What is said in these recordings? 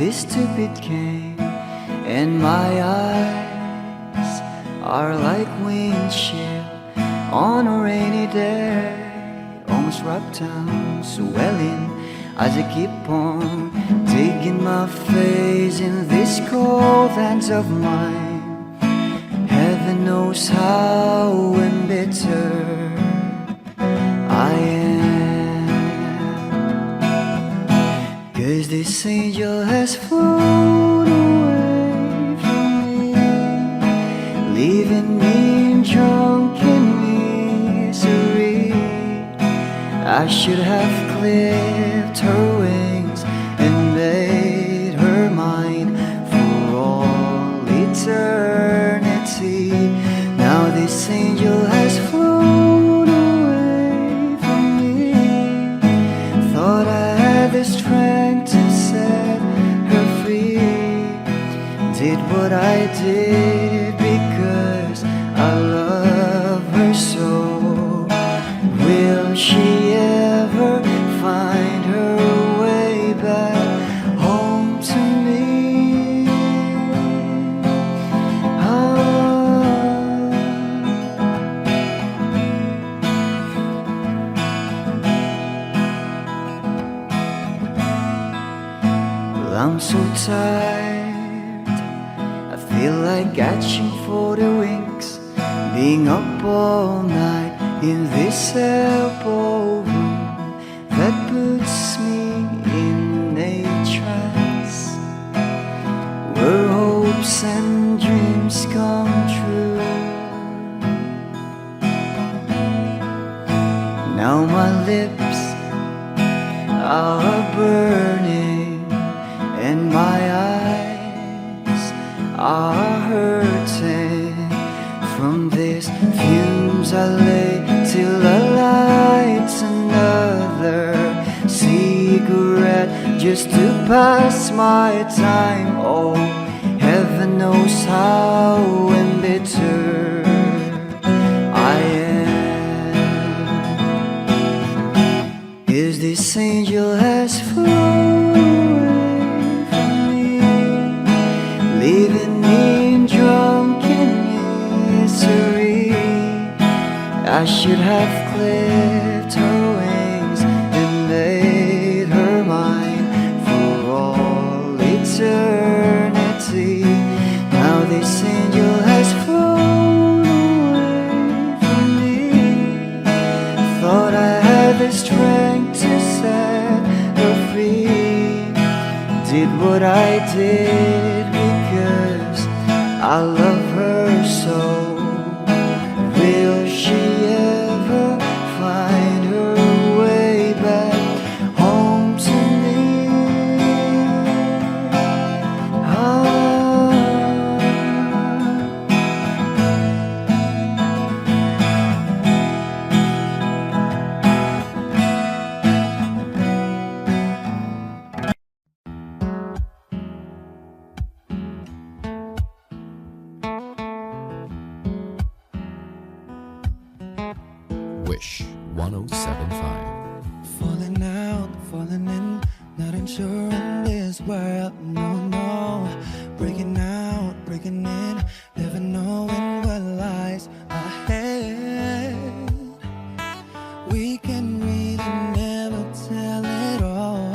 this stupid game, and my eyes are like windshield on a rainy day, almost rubbed down, swelling as I keep on digging my face in these cold hands of mine. Heaven knows how embittered I am, 'cause this angel has flown away from me, leaving me drunken misery. I should have clipped her wings and made her mine for all eternity. Now this angel has flown away from me. Thought I had the strength to set her free. Did what I did because I love her so. Will she ever find her way back home to me? Well, I'm so tired, I feel like catching for the wings, being up all night in this elbow room that puts me in a trance, where hopes and dreams come true. Now my lips are burning and my eyes are hurting from these fumes I lay till I light another cigarette just to pass my time. Oh, heaven knows how embittered I am, 'cause this angel has flown away from me, leaving me drunken misery. I should have clipped her wings and made her mine for all eternity. Now this angel has flown away from me. Thought I had the strength to set her free. Did what I did because I love her so. Will she ever find her way back home to me? Wish 1075. Falling out, falling in, not unsure in this world, no, no. Breaking out, breaking in, never knowing what lies ahead. We can really never tell it all,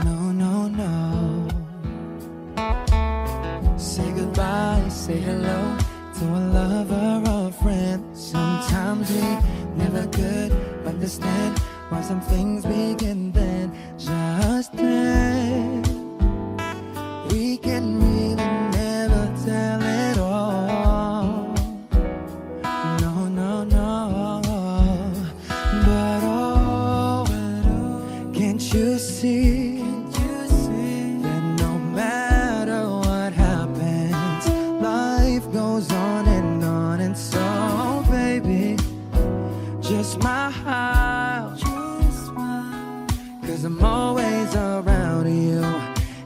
no, no, no. Say goodbye, say hello to a lover or a friend. Sometimes we never could understand why some things begin then, just then. We can really never tell it all, no, no, no. But oh, can't you see that no matter what happens, life goes on, and so baby, just smile, 'cause I'm always around you,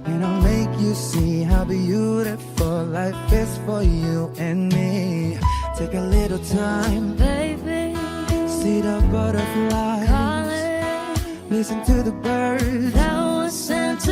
and I'll make you see how beautiful life is for you and me. Take a little time, baby, see the butterflies, calling, listen to the birds that was sent to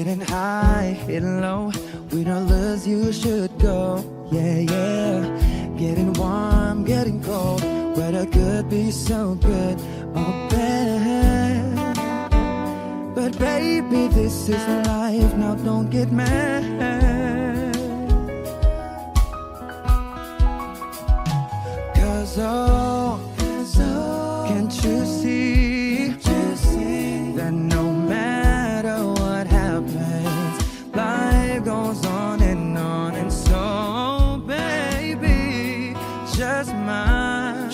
Getting high, hitting low, with all us you should go. Yeah, yeah. Getting warm, getting cold, weather could be so good or bad. But baby, this is life, now don't get mad. Cause oh, can't you see that no matter what happens, life goes on and on. And so baby, just smile,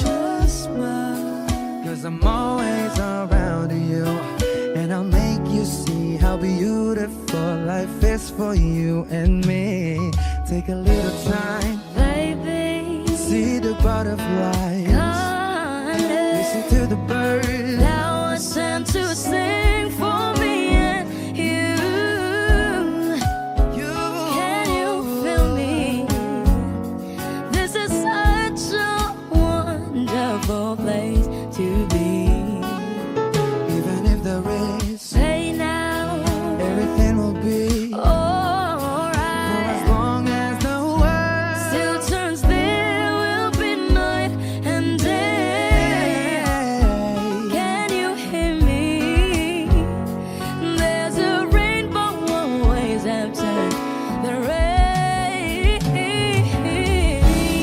cause I'm always around you, and I'll make you see how beautiful life is for you and me. Take a little time, Baby, see the butterflies, listen to the birds. thou art sent to sing for me and you. Can you feel me? This is such a wonderful place to be. Even if there is, Say now, everything will be for alright. as long as the world Still turns, there will be night and day. Can you hear me? There's a rainbow always after the rain.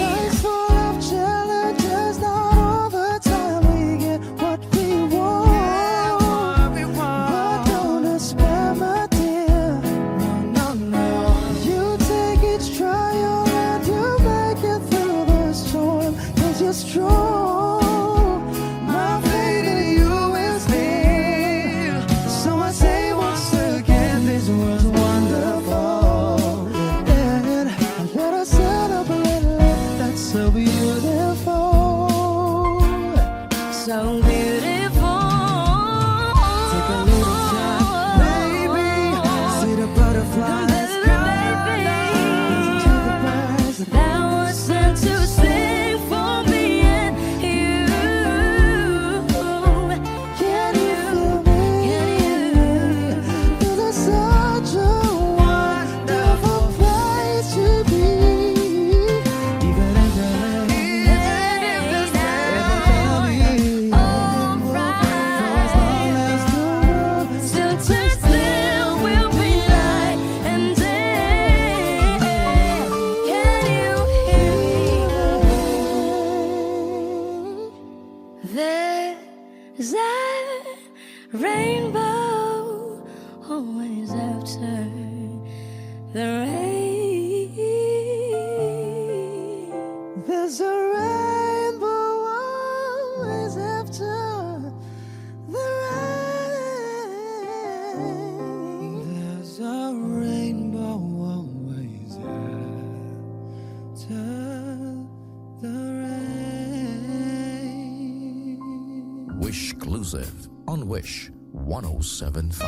Life's full of challenges, not all the time we get what we want. But don't despair, my dear. No. You take each trial and you make it through the storm, cause you're strong. My faith in you is real. So I say once again, this was wonderful. And let us celebrate life that's so beautiful. So beautiful. Take a little time, baby. See the butterflies. Listen to the birds. Thou art sent to sing for me and you. Can you feel me? This is such a wonderful place to be. Even if there is, everything will be for as long as the world Still turns, there will be light and day. Can you hear me? There's a rainbow always after the rain. There's a rainbow always after the rain. There's a rainbow always after the rain. Wish exclusive on Wish 1075.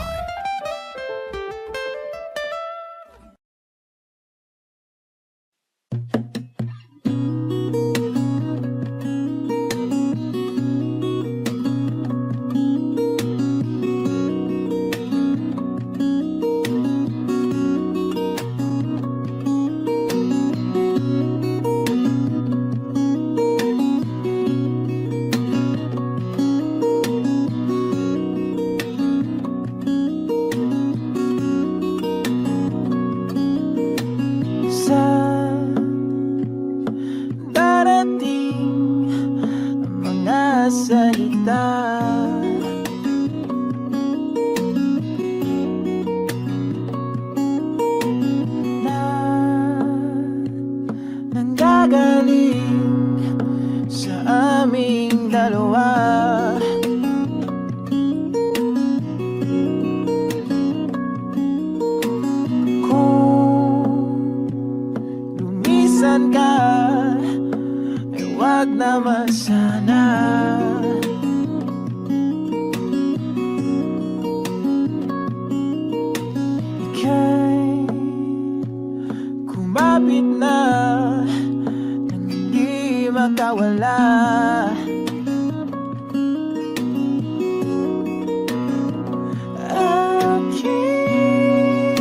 Sa darating ang mga salita, na nanggagaling sa aming dalawa. Lumisan ka, ay wag naman sana. Ika'y kumapit na nang hindi makawala. Aking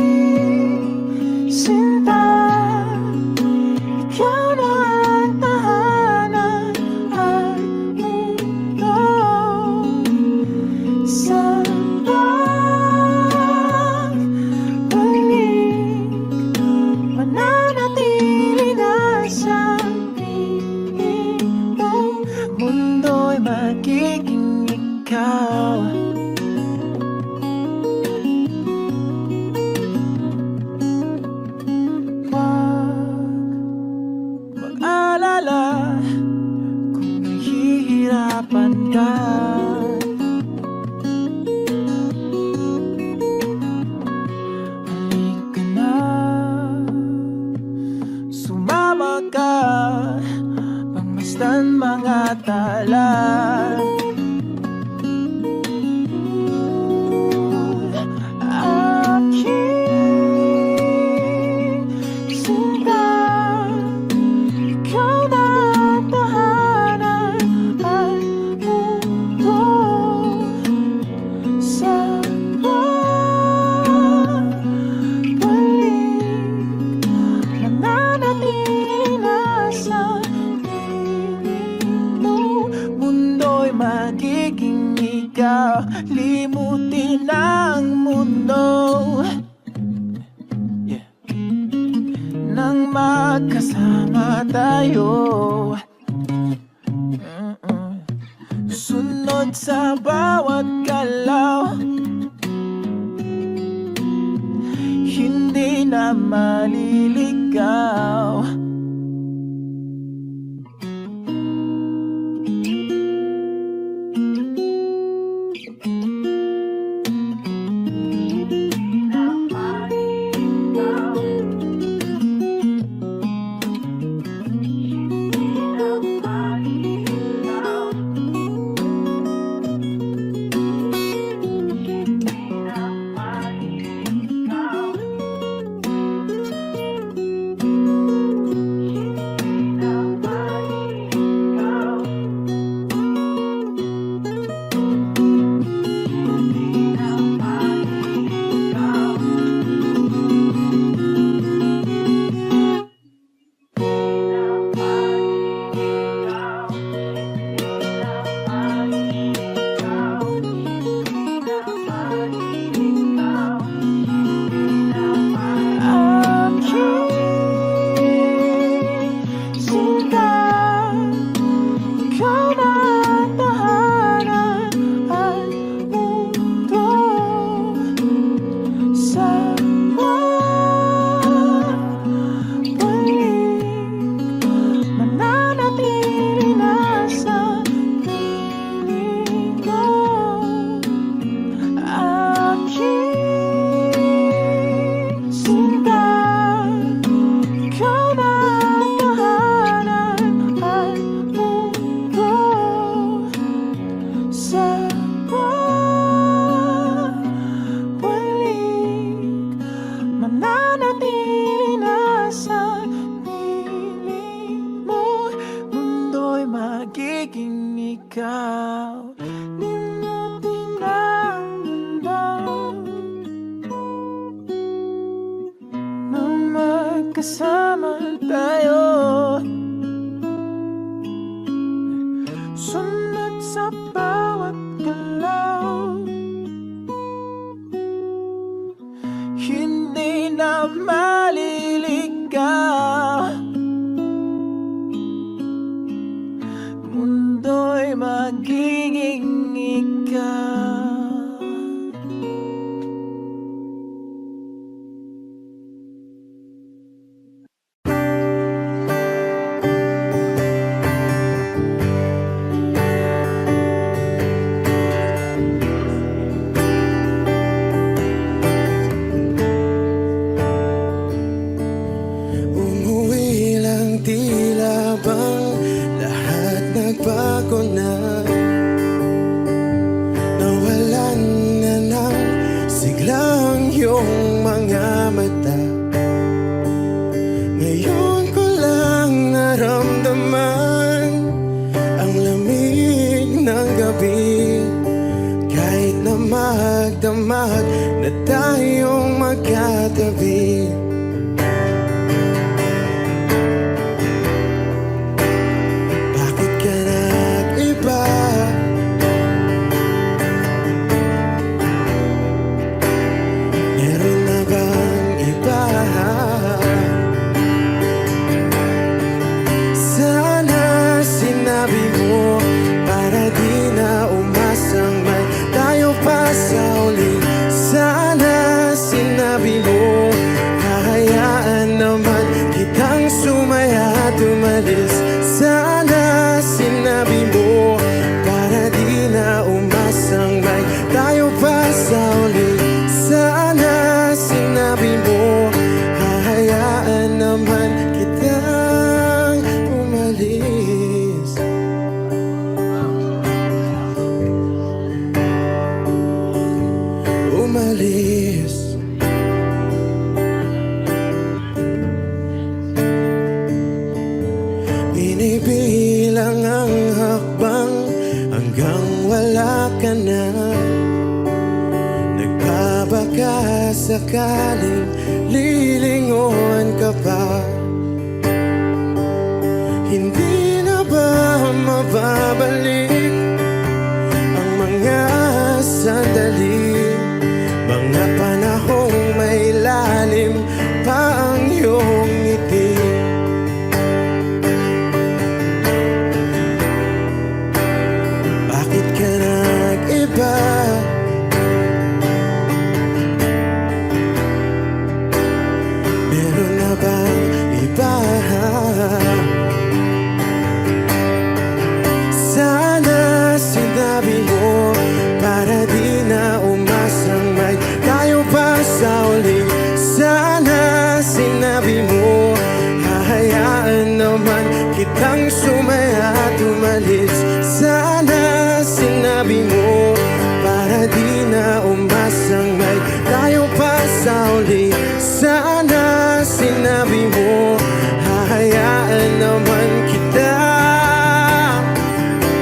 samantala. Aking sinta, ikaw na ang tahanan at mundo sa balik. Nananatili na sa piling mo. Mundo'y magiging ikaw, limutin ang mundo. Yeah. Nang magkasama tayo, sunod sa bawat galaw, hindi na maliligaw. Magiging ikaw, limutin ang mundo. Nang magkasama tayo, sunod sa bawat galaw, hindi na maliligaw. Mundo'y magiging ikaw. Umuwi lang, tila bang lahat nagbago na. Nawalan na ng siglang iyong mga mata. Ngayon ko lang naramdaman ang lamig ng gabi. Kahit na magdamag na tayong magkatabi, umalis. Sana sinabi mo para di na umasang may tayo pa sa uli. Sana sinabi mo hahayaan naman kitang umalis. sakaling lilingon ka pa, hindi na ba mababalik ang mga sandali, mga panahong may lalim pa ang iyong ngiti? Bakit ka nag-iba? Meron na bang iba? Sana sinabi mo para di na umasang may tayo pa sa uli. Sana sinabi mo hahayaan naman kitang sumaya at umalis. Sana sinabi mo para di na umasang may tayo pa sa uli. Sana sinabi mo hahayaan naman kita.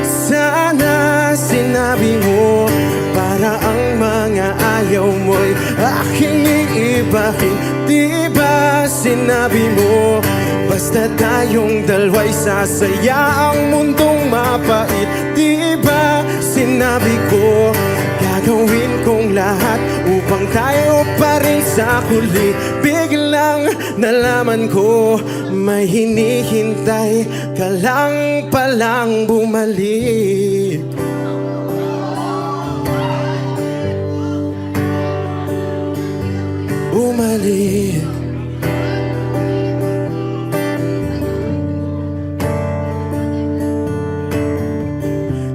Sana sinabi mo para ang mga ayaw mo'y aking iibahin. Di ba sinabi mo basta tayong dalawa'y sasaya ang mundong mapait? Di ba sinabi ko gagawin kong lahat upang tayo pa rin sa huli? Biglang nalaman ko may hinihintay ka lang palang bumalik. Bumalik.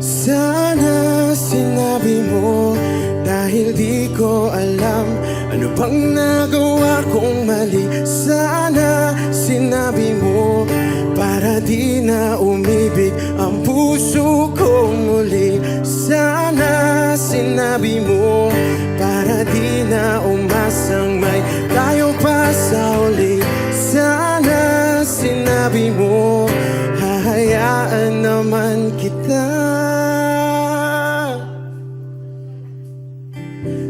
Sana sinabi mo dahil di ko alam ano bang nagawa kong mali. Sana sinabi mo para di na umibig ang puso ko muli. Sana sinabi mo para di na umasang may tayo pa sa uli. Sana sinabi mo hahayaan naman kita.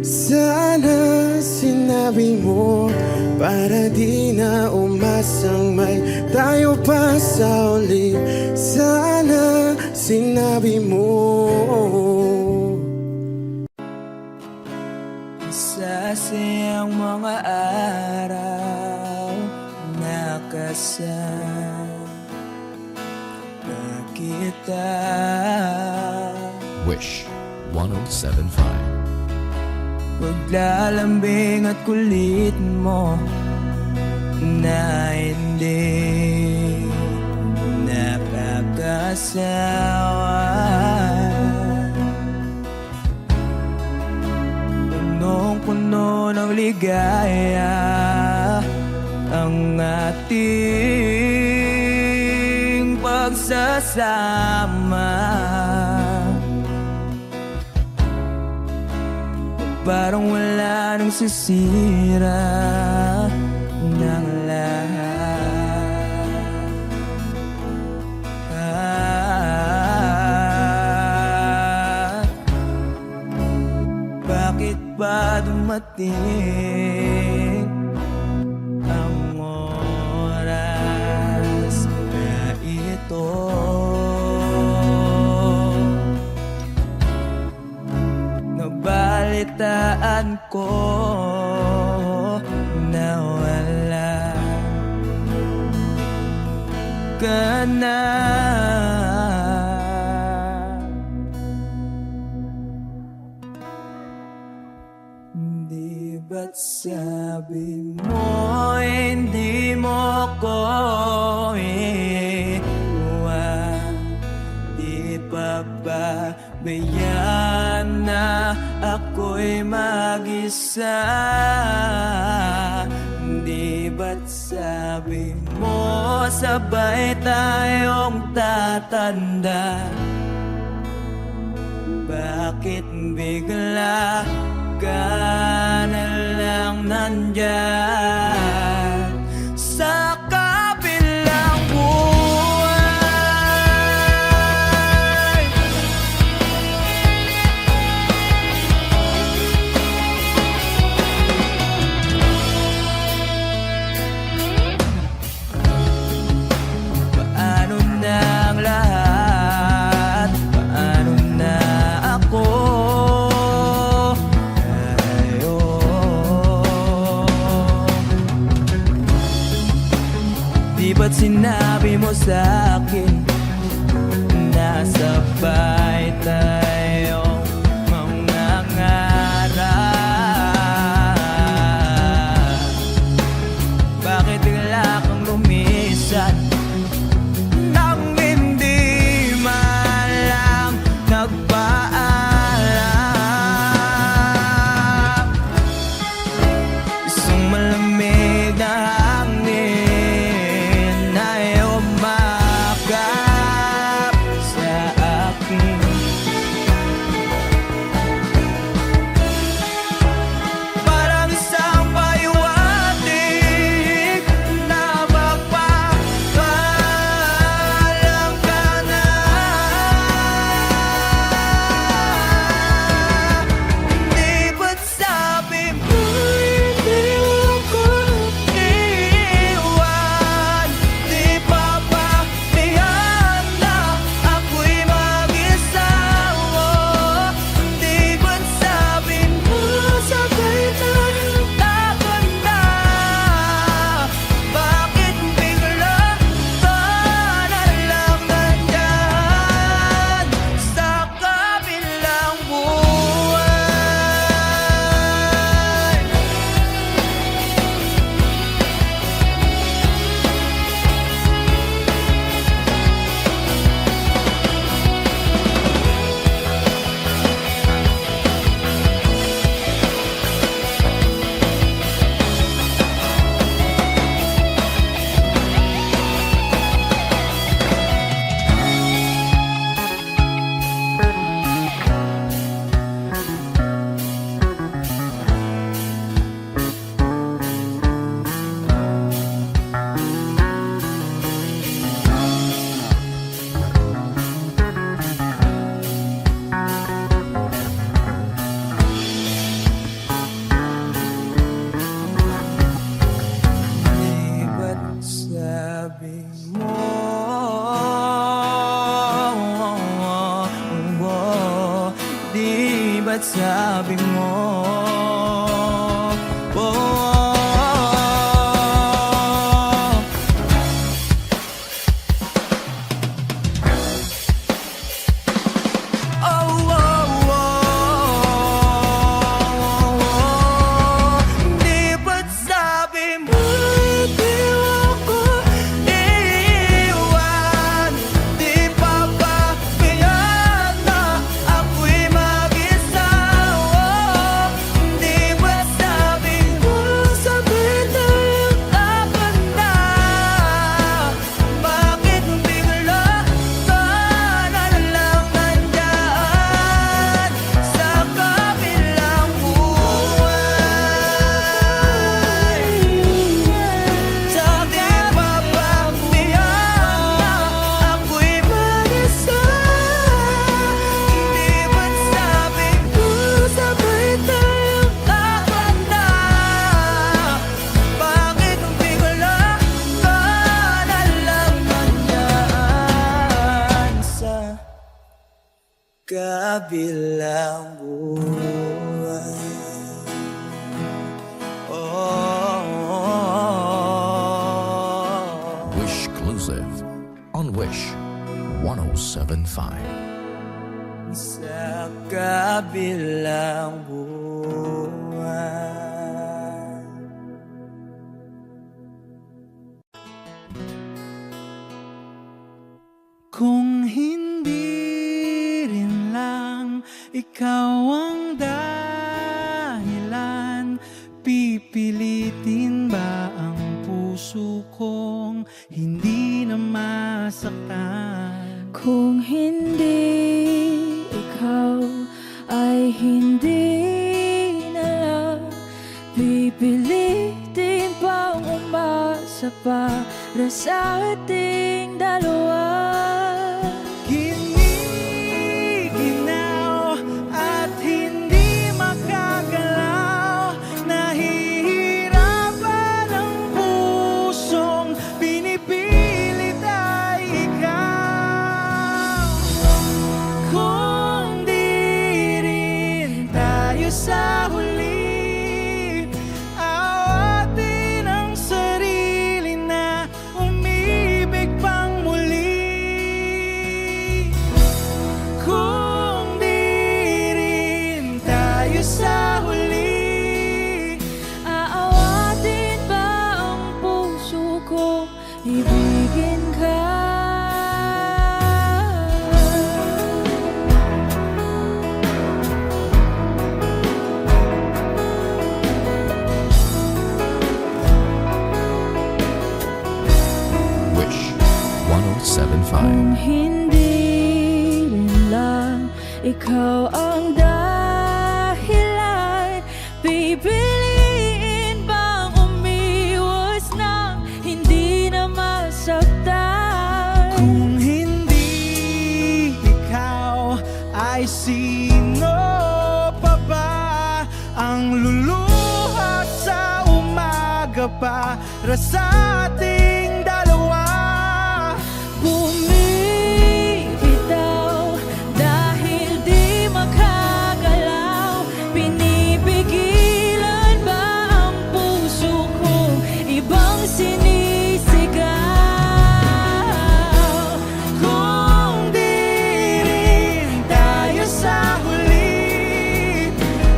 Sana sinabi mo para di na umasang may tayo pa sa uli. Sana sinabi mo. Sasayang mga araw na kasama kita. Wish 1075. Paglalambing at kulit mo na hindi nakakasawa. Punong-puno ng ligaya ang ating pagsasama. Parang wala nang sisira ng lahat. Bakit ba dumating ang oras na ito? Nabalitaan ko na wala ka na. Di ba't sabi mo hindi mo ko iwan? Di pa ba bayan na ako'y mag-isa? Di ba't sabi mo sabay tayong tatanda? Bakit bigla ka na lang nandyan sa kabilang buhay? ba't sinabi mo sa'kin na sabay tayong mangangarap? Bakit bigla kang lumisan nang hindi man lang nagpaalam? Isang malamig na hangin ay umakap sa akin. Parang isang paywatig na magpapaalam ka na. Di ba't sabi mo hindi ako iiwan? Di pa ba tiyan na ako'y mag-isa mo? Di ba't sabi mo sabay tayong laban na? Bakit bigla ka na lang nandyan sa kabilang buhay? Di ba't sabi mo Di ba't sabi mo Di ba't sabi mo di ako iiwan? Di pa ba tiyan na ako'y mag-isa mo? Di ba't sabi mo sabay tayong laban na? Bakit bigla ka na lang nandyan sa kabilang buhay? Sabi pa ba tiyan na ako'y mag-isa? Di ba't sabi mo sabay tayong laban na? Bakit bigla ka na lang nandyan sa kabilang buhay? Wish Exclusive on Wish 1075. Sa kabilang buhay. Kung hindi rin lang ikaw ang dahilan, pipilitin ba ang puso kong hindi na masaktan? Kung hindi ikaw ay hindi na lang, pipilitin bang umasa para sa ating dalawa? Giniginaw at hindi makagalaw, nahihirapan ang pusong pinipilit ay ikaw. Kung di rin tayo sa huli, awatin ang sarili na umiwas. 1075. Hindi rin lang ikaw ang dahilan, pipiliin bang umiwas na hindi na masaktan? Kung hindi ikaw, ay sino pa ba ang luluha sa umaga para sa ating dalawa? Bumibitaw dahil di makagalaw, pinipigilan ba ang puso ko ibang sinisigaw? Kung di rin tayo sa huli,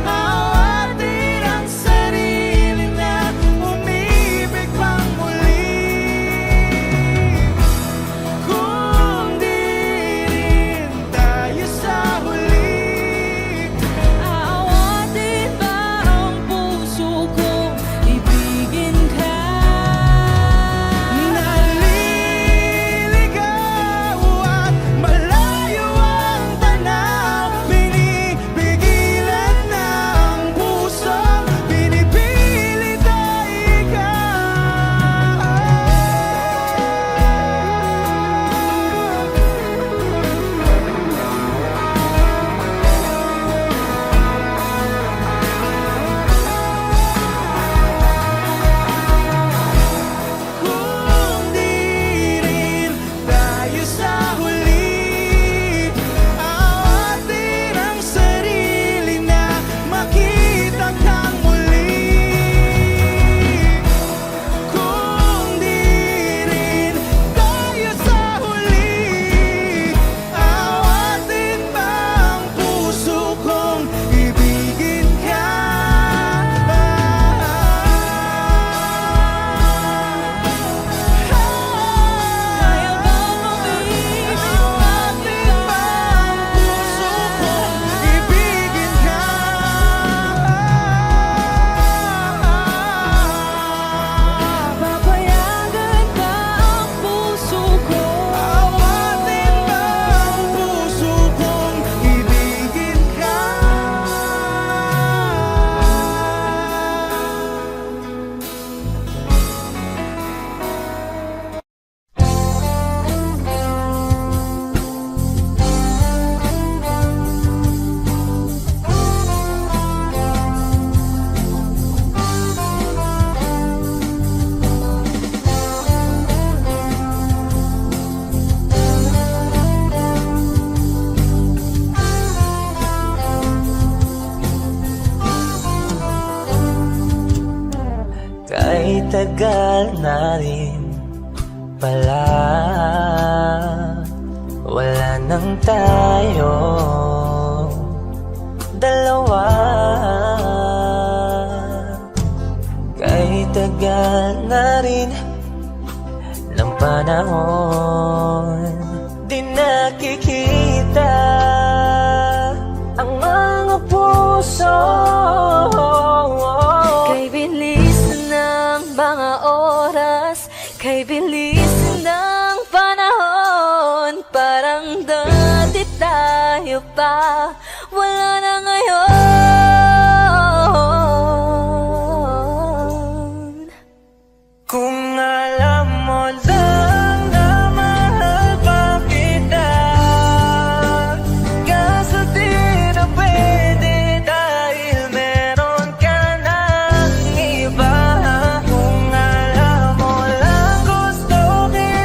awatin ang sarili na umibig pang muli. Kung di rin tayo sa huli, Aawatin ba ang puso ko ibigin ka? naliligaw at malayo ang tanaw, pinipigilan ng puso, pinipilit ay Kung di rin tayo sa huli, awatin ang sarili na makita kang muli. Kung di rin tayo sa huli, awatin ba ang puso kong ibigin ka? Kaya bang umiibig Awatin ba ang puso kong ibigin ka? Papayagan ba ang puso ko? Awatin ba ang puso kong ibigin ka? Kay tagal na rin pala, wala nang tayo dalawa. Kay tagal na rin ng panahon, di nakikita ang mga puso. Kay bilis ng mga oras, kay bilis ng panahon, parang dati tayo pa, wala na ngayon. Kung alam mo lang na mahal pa kita, kaso di na pwede dahil meron ka ng iba. Kung alam mo lang gusto kita,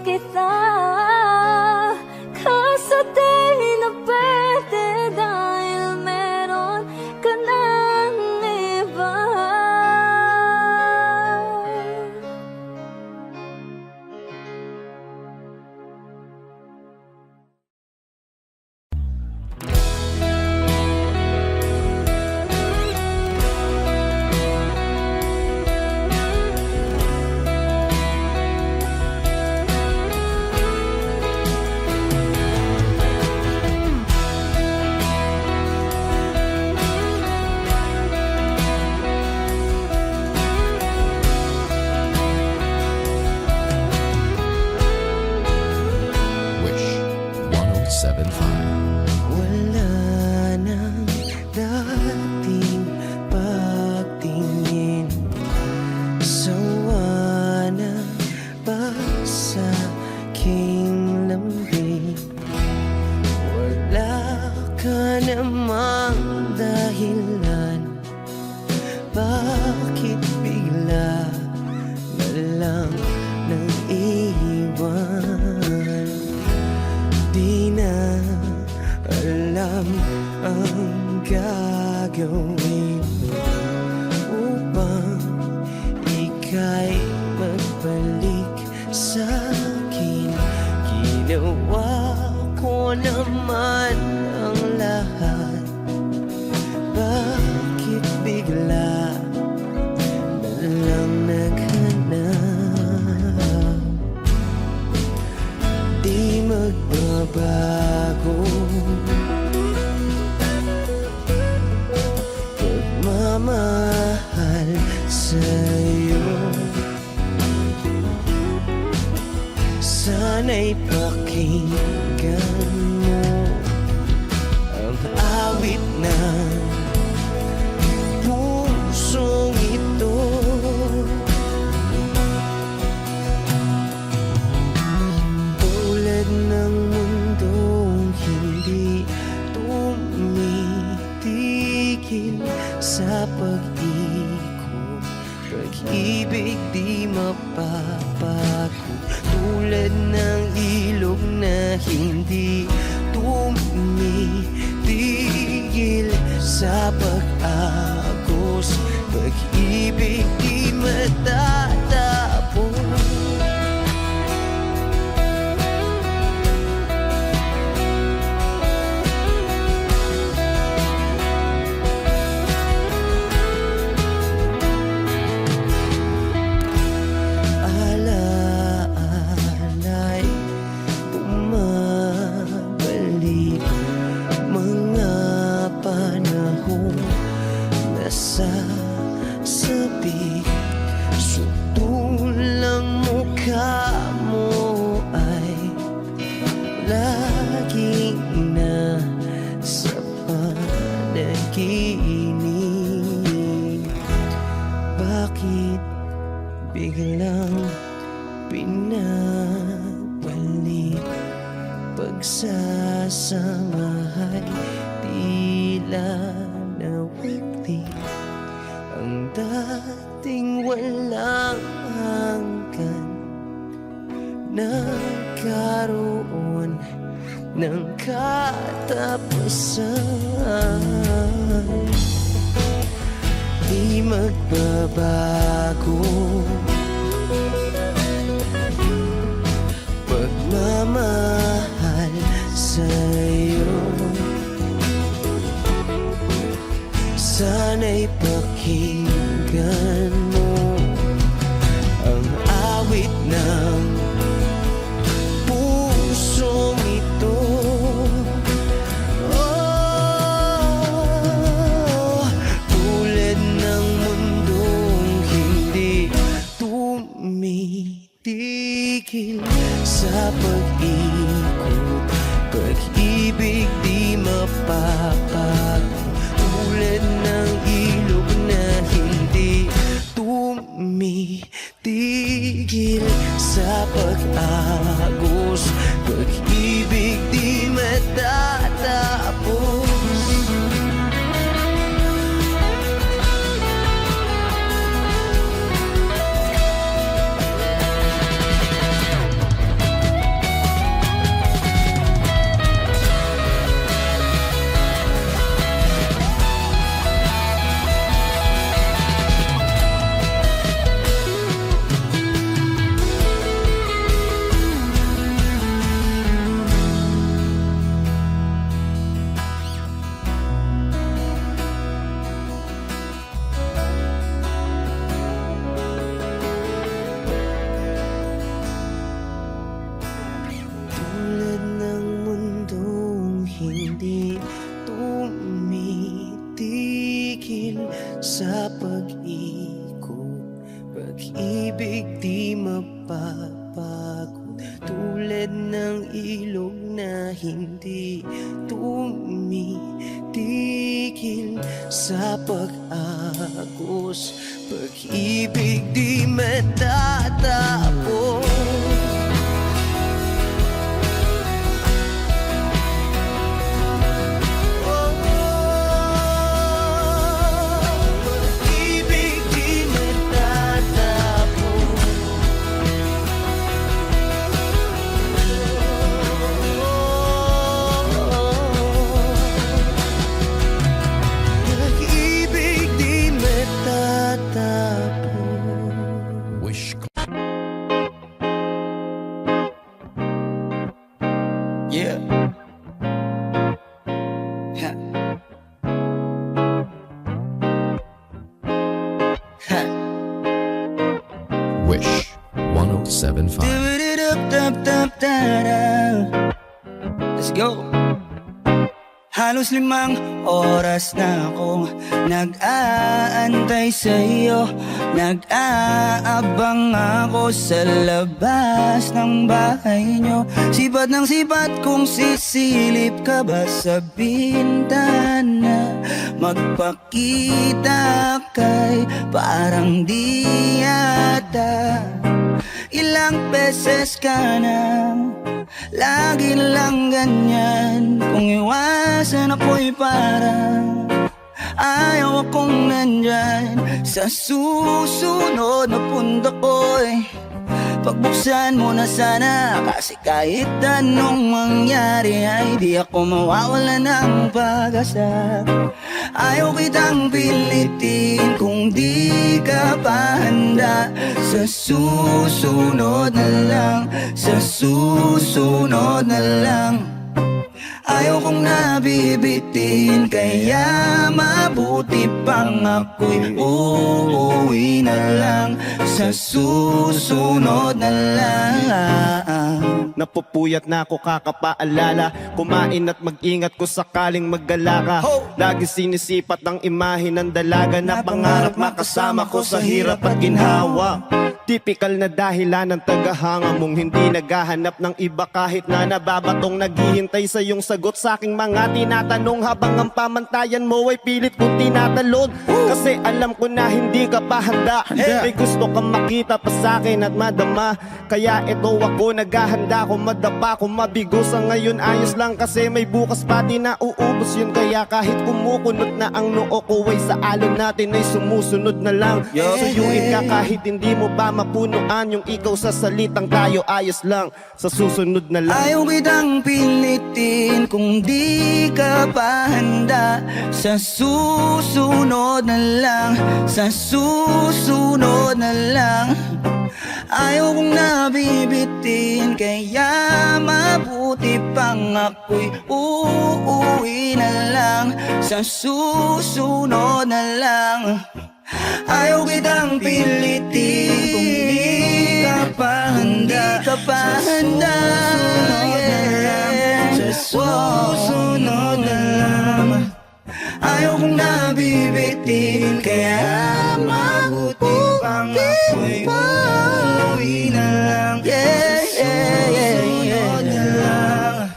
kita. Kaso di na pwede dahil meron ka ng iba. Wish 1075. Wala nang dating pagtingin. Sawa na ba sa aking lambing? Wala ka namang dahilan. Bakit bigla na lang nang iwan? Di na alam ang gagawin upang ika'y magbalik sa'kin. Ginawa ko naman ang lahat. Bakit bigla na lang naghanap? Di magbabago pagmamahal sa'yo. Sana'y pakinggan mo ang awit ng pusong ito. Tulad ng mundong hindi tumitigil sa pag-ikot, pag-ibig di mapapagod. Tulad ng ilog na hindi tumitigil sa pag-agos, pag-ibig di matatapos. Alaala'y bumabalik, mga panahon na sasabi. Sutulang mukha mo ay laging nasa panaginip. Bakit biglang pinabalik? Pagsasamahay tila nawagli. Ang dating walang hanggan nagkaroon ng katapusan. Di magbabago pagmamahal sa'yo. Sana'y pakinggan mo ang awit ng pusong ito. Oh, tulad ng mundong hindi tumitigil sa pag-ikot, pag-ibig di mapapagod. Tulad ng ilog na hindi tumitigil sa pag-agos, pag-ibig di matatapos. Pag-ibig di mapapago, tulad ng ilog na hindi tumitigil sa pag-agos. Pag-ibig di matatapos. Pag-ibig di matatapos. Pag-ibig di matatapos. Wish. Yeah. Ha. Ha. Wish 1075. Let's go. Halos 5 oras na akong nag-aantay sa'yo. Nag-aabang ako sa labas ng bahay nyo. Sipat ng sipat kung sisilip ka ba sa bintana. Magpakita kay parang di yata. Ilang beses ka na lagi lang ganyan. Kung iwasan ako'y parang ayaw akong nandyan. Sa susunod na punta ko'y pagbuksan mo na sana. Kasi kahit anong mangyari ay di ako mawawala ng pag-asa. Ayaw kitang pilitin kung di ka pa handa. Sa susunod na lang, sa susunod na lang. Ayaw kong nabibitin, kaya mabuti pang ako'y uuwi na lang. Sa susunod na lang. Napupuyat na ako kakapaalala. Kumain at mag-ingat ko sakaling maggala ka. Lagi sinisipat ang imahe ng dalaga na pangarap makasama ko sa hirap at ginhawa. Typical na dahilan ng tagahanga mong hindi naghahanap ng iba kahit na nababatong naghihintay sa iyong sagot sa aking mga tinatanong habang ang pamantayan mo ay pilit kong tinatalon. Kasi alam ko na hindi ka pa handa. May gusto kang makita pa sa akin at madama. Kaya ito ako naghahanda kung madapa kung mabigo sa ngayon ayos lang kasi may bukas pa di na uubos yun. Kaya kahit kumukunot na ang noo ko ay sa alon natin ay sumusunod na lang. Suyuin ka kahit hindi mo pa mapunuan yung ikaw sa salitang tayo ayos lang. Sa susunod na lang. Ayaw kitang pilitin kung di ka pa handa. Sa susunod na lang, sa susunod na lang. Ayaw kong nabibitin, kaya mabuti pang ako'y uuwi na lang. Sa susunod na lang. Ayaw kitang pilitin kung di ka pa handa. Di ka pa handa, yeah. Sa susunod na lang. Ayaw kong nabibitin, kaya mabuti pang ako'y uuwi na lang. Yeah, yeah, yeah, yeah, yeah.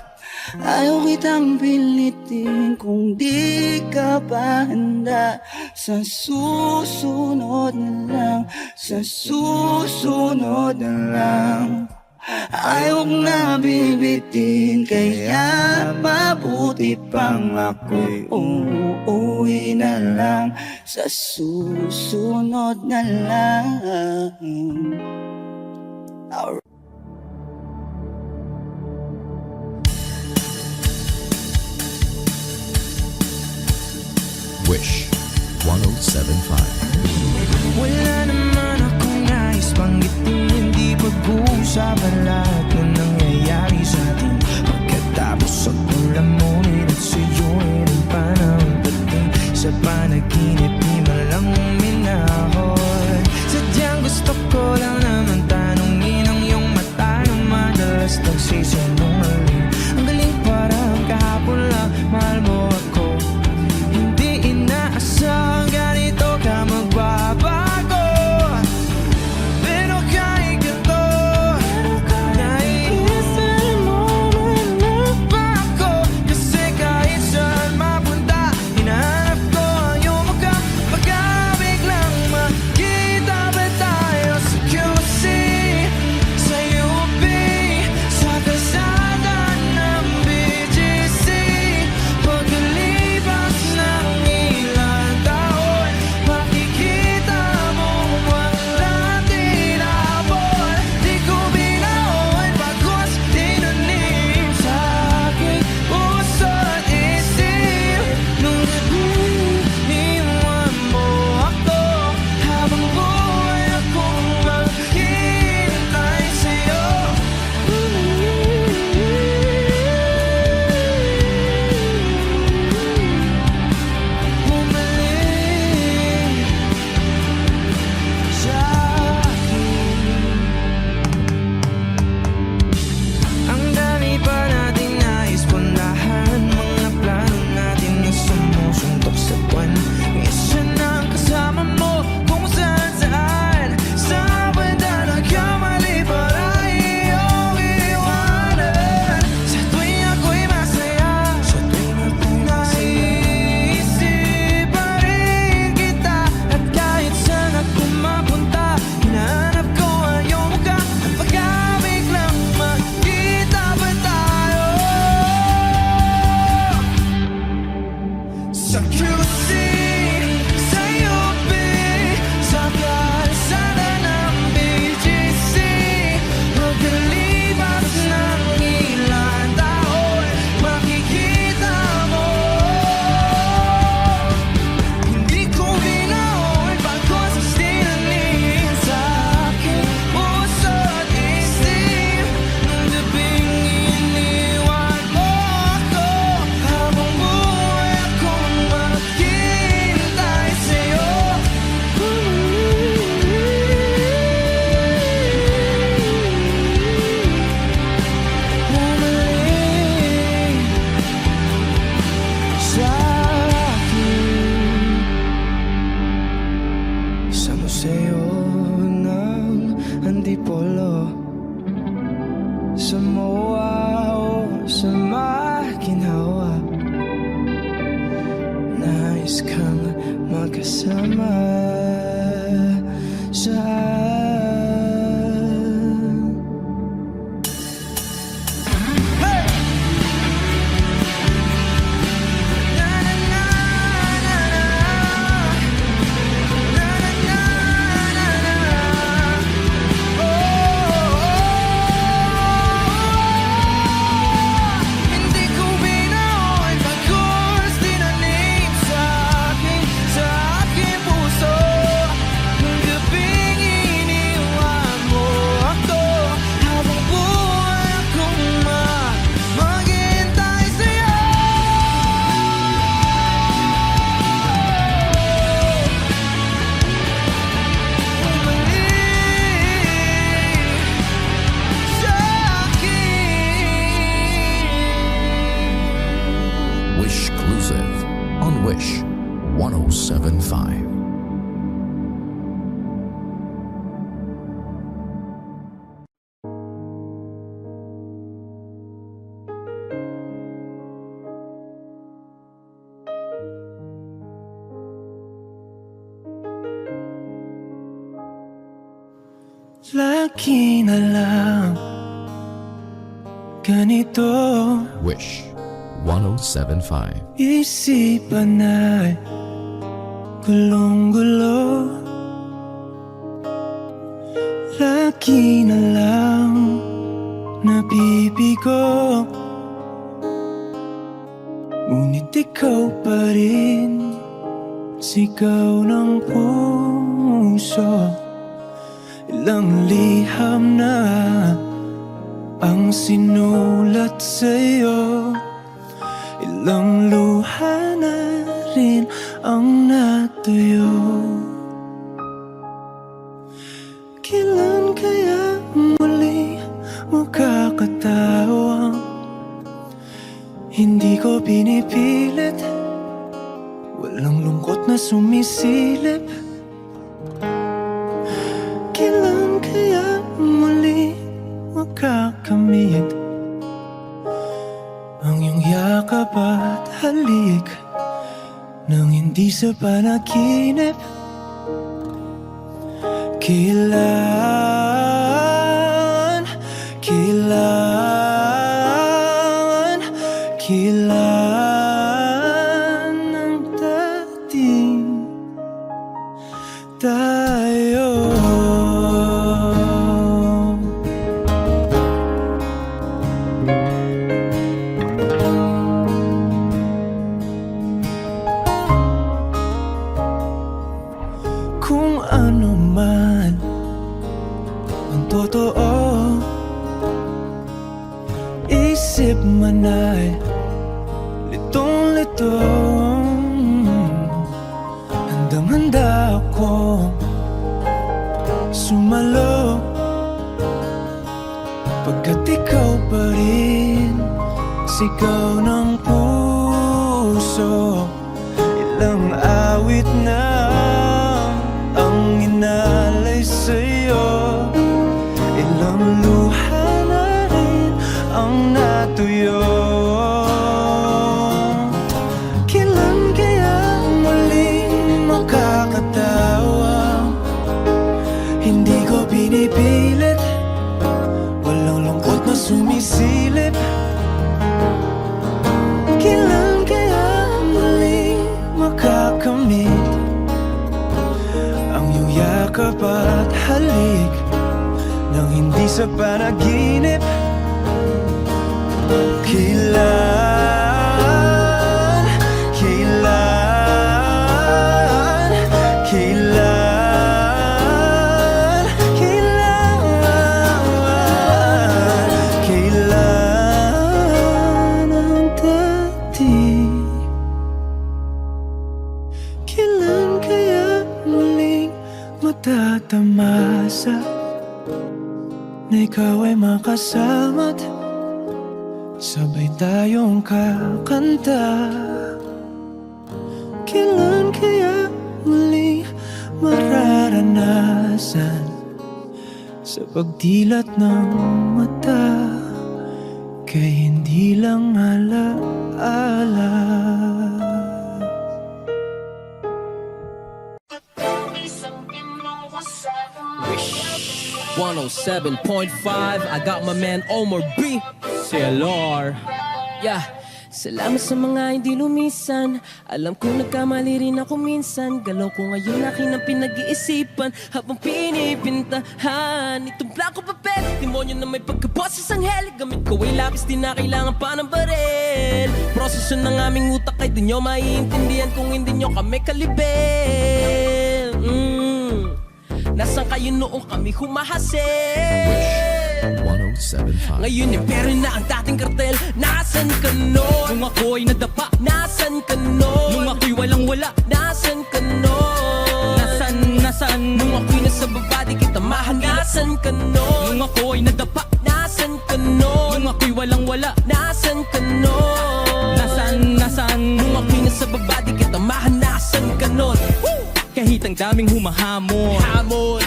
Ayaw kitang pilitin kung di ka pa handa. Sa susunod na lang, sa susunod na lang. Ayaw kong nabibitin, kaya mabuti pang ako'y uuwi na lang. Sa susunod na lang. Wish 1075. Wala naman akong nais banggitin, hindi pag-uusapan lahat ng nangyayari sa atin. Pagkatapos ang ulamunin at sa'yo ay nagpanang dating. Sa panaginip di man lang uminahon. Sadyang gusto ko lang naman tanungin ang iyong mata na madalas nagsisinungaling. Ang galing parang kahapon lang, mahal mo ako. Hindi inaasang ganito ka magbabago. antipolo sa moa o sa maginhawa. Nais kang magkasama sa Wish Exclusive on Wish 1075. lagi na lang ganito. Wish 1075. Isipan ay gulong-gulo. Lagi na lang nabibigo. Ngunit ikaw pa rin, sigaw ng puso. Ilang liham na ang sinulat sa'yo. Ilang luha na rin ang natuyo. Kailan kaya muli makakatawang hindi ko pinipilit, walang lungkot na sumisilip. Kailan kaya muli makakamit ang iyong yakap at halik nang hindi sa panaginip? Kailan, kailan, kailan ang dating tayo? Kung ano man ang totoo, isip man ay litong-litong. Handang-handa akong sumalo, pagkat ikaw pa rin, sigaw ng puso. Ilang awit na ang inalay sa'yo, ilang luha na rin ang natuyo. Kailan kaya muling makakatawa? Hindi ko pinipilit, walang lungkot na sumisilip. Kailan kaya muling makakamit ang iyong yakap at halik nang hindi sa panaginip? Kailan, kailan, kailan, kailan, kailan ang dating? Kailan kaya muling matatamasa na ikaw ay makasama't sabay tayong kakanta? Kailan kaya muli mararanasan Sa pagdilat ng mata, kay hindi lang alaala. 107.5, I got my man Omar B. CLR. Yeah. Salamat sa mga hindi lumisan. Alam kong nagkamali rin ako minsan. Galaw ko ngayon akin ang pinag-iisipan habang pinipintahan itong blanco papel. Demonyo na may pagkaboses ang heli. Gamit ko ay lapis, di na kailangan pa ng baril. Proseso ng aming utak ay di nyo maiintindihan kung hindi nyo kami kalibin. Nasaan kayo noong kami humahasil? 107.5. Ngayon impero na ang dating kartel. Nasaan ka nun? Nung ako'y nadapa. Nasaan ka nun? Nung ako'y walang-wala. Nasaan ka nun? Nasaan? Nung ako'y nasa baba di kita mahanap. Nasaan ka nun? Nung ako'y nadapa. Nasaan ka nun? Nung ako'y walang-wala. Nasaan ka nun? Nasaan? Nung ako'y nasa baba di kita mahanap. Nasaan ka nun? Kahit ang daming humahamon,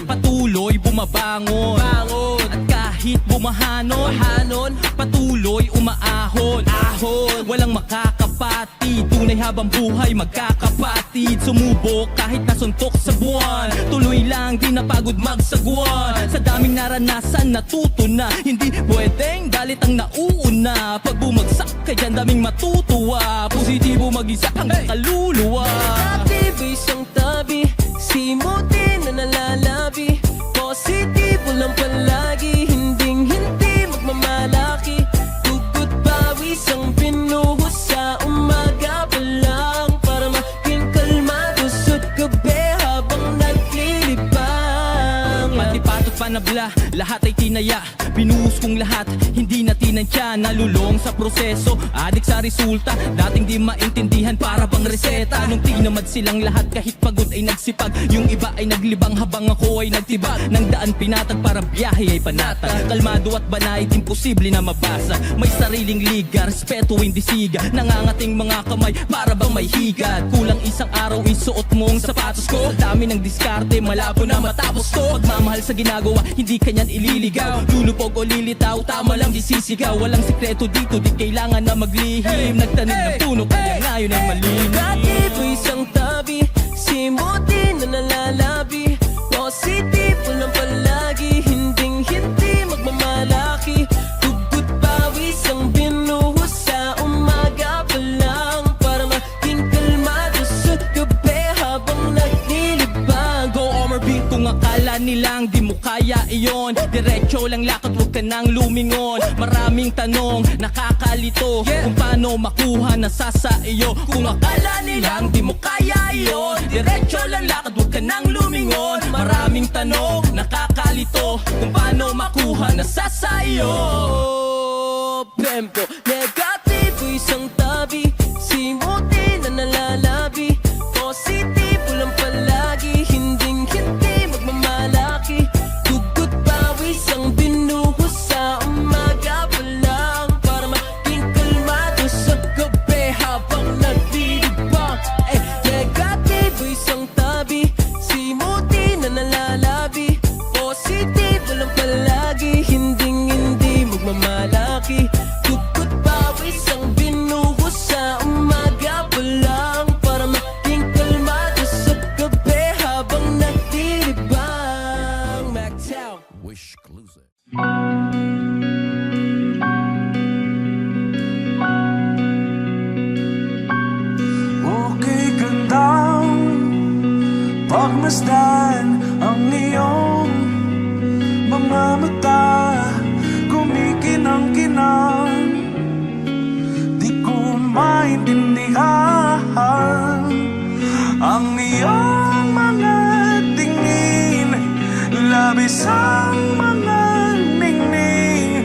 patuloy bumabangon. At kahit bumahanon, patuloy umaahon. Walang makakapatid, tunay habang buhay magkakapatid. Sumubok kahit nasuntok sa buwan, tuloy lang di napagod magsagwan. Sa daming naranasan natuto na, hindi pwedeng galit ang nauuna. Pag bumagsak ka dyan daming matutuwa, positibo mag-isa hanggang kaluluwa. Dati isang tabi, simutin na nalalabi. Positibo lang palagi, hindi magmamalaki. Tugot pawis ang pinuhos sa umaga pa lang, para maging kalmado sa gabi habang naglilibang. Matipatot panabla, lahat ay tinaya. Binuhos kong lahat, hindi na tinansya. Nalulong sa proseso, adik sa resulta. Dating di maintindihan, para bang reseta. Nung tinamad silang lahat, kahit pagod ay nagsipag. Yung iba ay naglibang habang ako ay nagtibag. Nang daan pinatag, parang biyahe ay panatag. Kalmado at banayad, imposible na mabasa. May sariling liga, respeto hindi siga. Nangangating mga kamay, para bang may higat. Kulang isang araw, isuot mo ang sapatos ko. Sa dami ng diskarte, malabo na matapos to. Pagmamahal sa ginagawa, hindi kanyan ililigaw. Lulupog o lilitaw, tama lang di sisigaw. Walang sikreto dito, di kailangan na maglihim. Nagtanim ng puno, kaya ngayon ay malinis. Dati ito isang tabi, simutin na nalalabi. Positibo lang palagi, hindi magmamalaki. Tugot pawis ang binuhos sa umaga pa lang, para maging kalmado sa gabi habang naglilibang. Go Omar B, kung akala nilang di mo kaya iyon, diretso lang lakad, huwag ka nang lumingon. Maraming tanong, nakakalito, kung paano makuha na sa iyo. Kung akala nilang di mo kaya iyon, diretso lang lakad, huwag ka nang lumingon. Maraming tanong, nakakalito, kung paano makuha na sa iyo. Tempo, negatibo isang tabi, simutin na nalalabi. Positibo lang palagi, hindi magmamalaki. Tugot pawis ang binuhos sa umaga pa lang, para maging kalmado sa gabi habang naglilibang. Negatibo isang tabi, simutin na nalalabi. Positibo lang palagi, hindi magmamalaki. Tugot pawis ang binuhos sa umaga pa lang, para maging kalmado sa gabi habang naglilibang. Mactown. Wish Exclusive. Okay gandang pagmasdan ang iyong mga mata, kumikinang-kinang. Di ko maintindihan ang iyong mga tingin, labis ang mga ningning.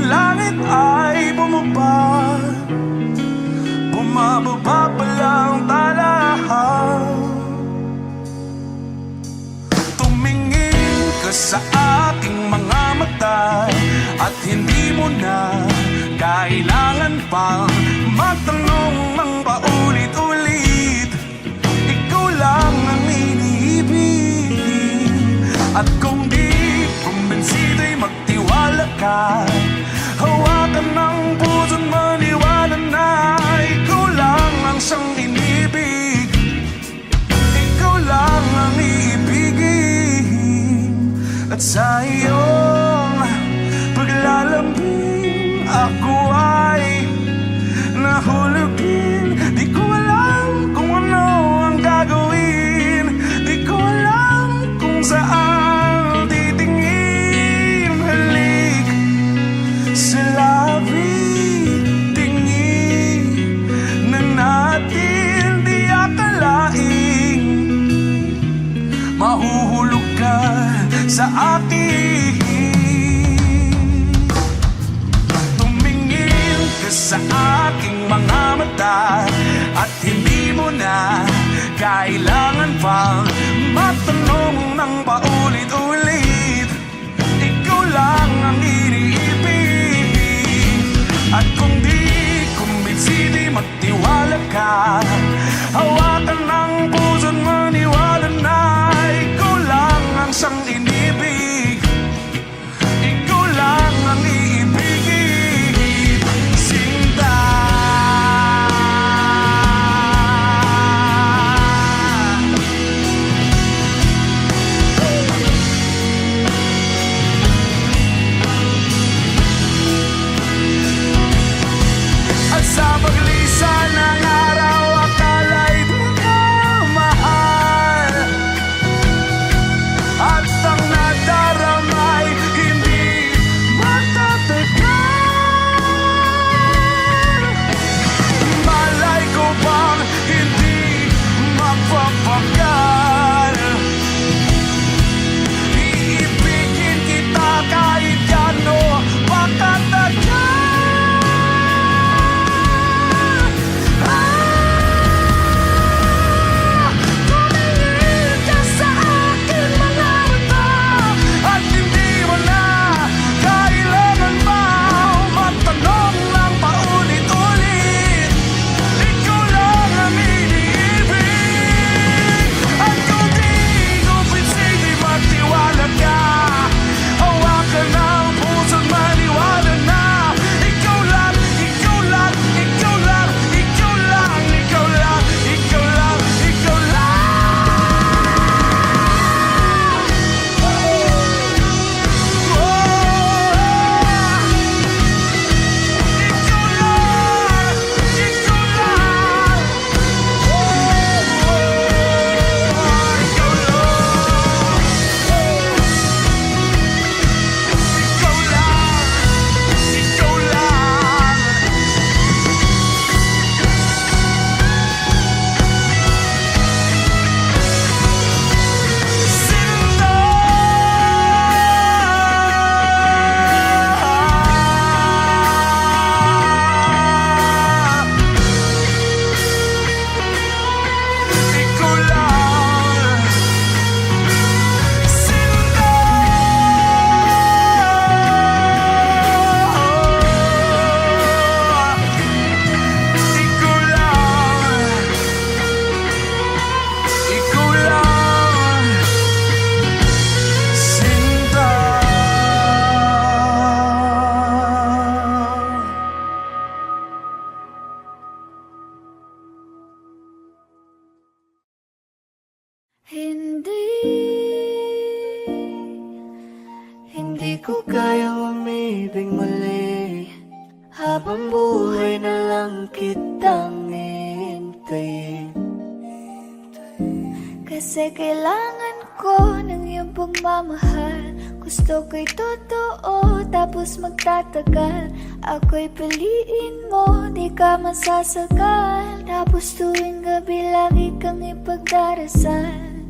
Langit ay bumaba, bumababa pa lang tala. Tumingin ka sa aking mga mata, at hindi mo na kailangan pang magtanong ng paulit-ulit. Ikaw lang ang iniibig, at kung di kumbinsi Hawakan ng puso't maniwala na ikaw lang ang siyang inibig. Ikaw lang ang iibigin. At sa iyong paglalambing ako ay nahulugin. Di ko alam kung ano ang gagawin. Di ko alam kung saan titingin. Halik sa labi, tingin na natin di akalain. Mahuhulog ka sa akin. Tumingin ka sa aking mga mata at hindi mo na kailangan pang matanong ng paulit-ulit. Ikaw lang ang iniibig. At kung di kumbinsi, di magtiwala ka. Hawakan ng puso't maniwala na ikaw lang ang siyang inibig. Ikaw lang ang iibigin. Sinta. At sa paglisan ng araw, akala'y di ka mahal. At ang nadaramay hindi matatagal. Malay ko bang hindi magpapagal. Iibigin kita kahit gano pakatagal. Tumingin ka sa aking mga mata at hindi mo na kailangan pa matanong ng paulit-ulit. Ikaw lang ang iniibig. At kung di kumbinsi, di magtiwala ka. Hawakan ng puso't maniwala na ikaw lang, ikaw lang, ikaw lang, ikaw lang, ikaw lang, ikaw lang, ikaw Hindi ko kayang umibig muli. Habang buhay na lang kitang hihintayin. Kasi kailangan ko ng iyong pagmamahal. Gusto ko'y totoo, tapos magtatagal. Ako'y piliin mo, di ka masasagal. Tapos tuwing gabi lagi kang ipagdarasal.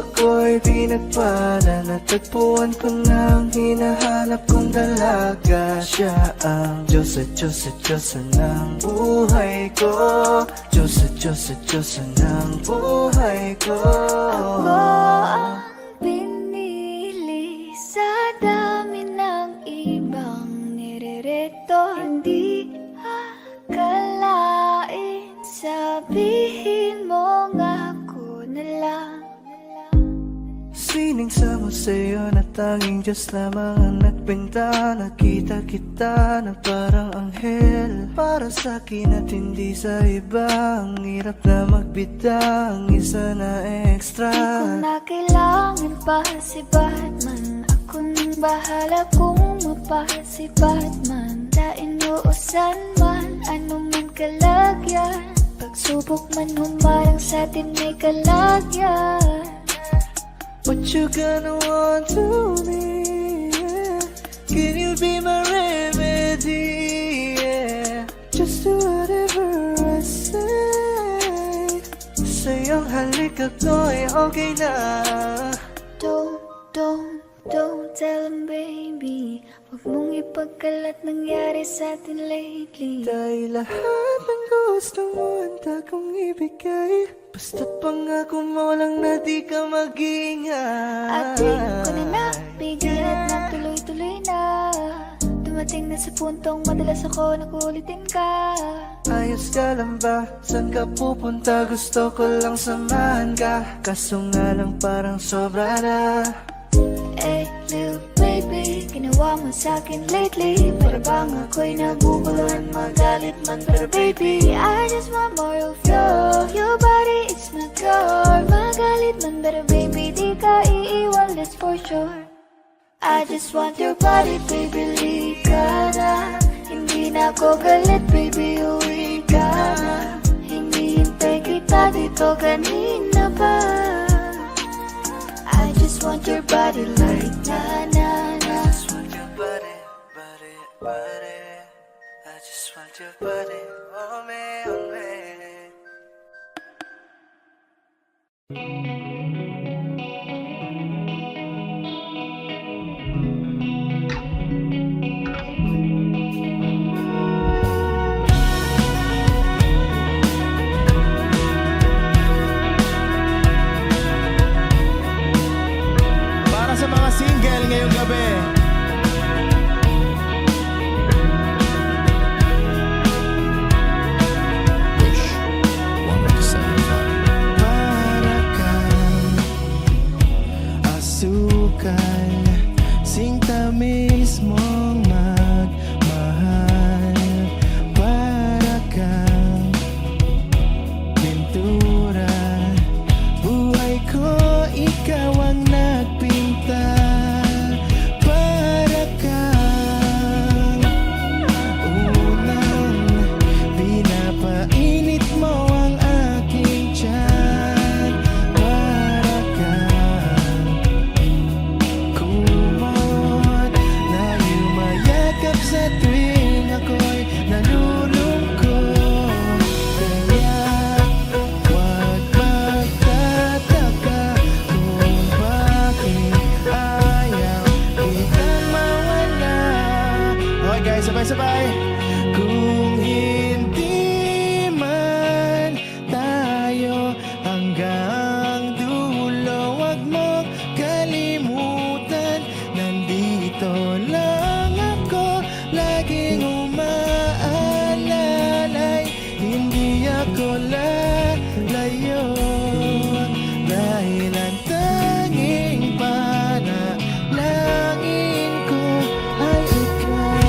Ako'y pinagpala, natagpuan ko ng hinahanap kong dalaga. Siya ang Diyos at Diyos at Diyosa ng buhay ko. Diyos at Diyos at Diyosa ng buhay ko. Ako ang pinili sa dami ng ibang nirereto. Hindi akalain, sabihin mo nga ako na lang. pining sa museo na tanging Diyos lamang ang nagbenta. Nakita kita na parang anghel para sa akin at hindi sa iba. Ang hirap na magbida, ang isa na extra. Di ko na kailangan pa si Batman. Ako nang bahala kung mapa si Batman. Dain uusan man, ano man kalagyan. Pagsubok man humarang sa atin may kalagyan. What you gonna want to me? Yeah. Can you be my remedy? Yeah. Just do whatever I say. Sa'yong halik ako'y okay na. Don't tell him, baby. Huwag mong ipagkalat nangyari sa atin lately. Dahil lahat ng gusto mo handa kong ibigay. Basta pangako mo lang na di ka mag-ingay. At di ko na nabigyan at natuloy-tuloy na. Dumating na sa puntong madalas ako nakulitin ka. Ayos ka lang ba? Saan ka pupunta? Gusto ko lang samahan ka. Kaso nga lang parang sobra na. Hey, little baby, ginawa mo sa'kin lately. Para bang ako'y naguguluhan, magalit man. Pero baby, I just want more of you. Your body, it's my cure. Magalit man, pero baby, di ka iiwan, that's for sure. I just want your body, baby, lika na. Hindi na ako galit, baby, uwi ka na. Hinihintay kita dito kanina pa. I just want your body like na-na-na. I just want your body, body, body. I just want your body, oh me, oh me. Para sa mga single ngayong gabi, Wish 107.5. Para kang asukal, sintamis mong magmahal. Para kang pintura, buhay ko ikaw ang nagpinta. Para kang unang pinapainit mo ang aking tiyan. Para kang kumot na yumayakap sa tuwing ako'y nalulungkot. Kaya huwag magtataka kung bakit ayaw kitang mawala. Okay guys, sabay-sabay. Kung hindi man tayo hanggang dulo, huwag mong kalimutan. Nandito lang ako, laging umaalalay. Hindi ako lalayo, dahil ang tanging panalangin ko ay ikaw.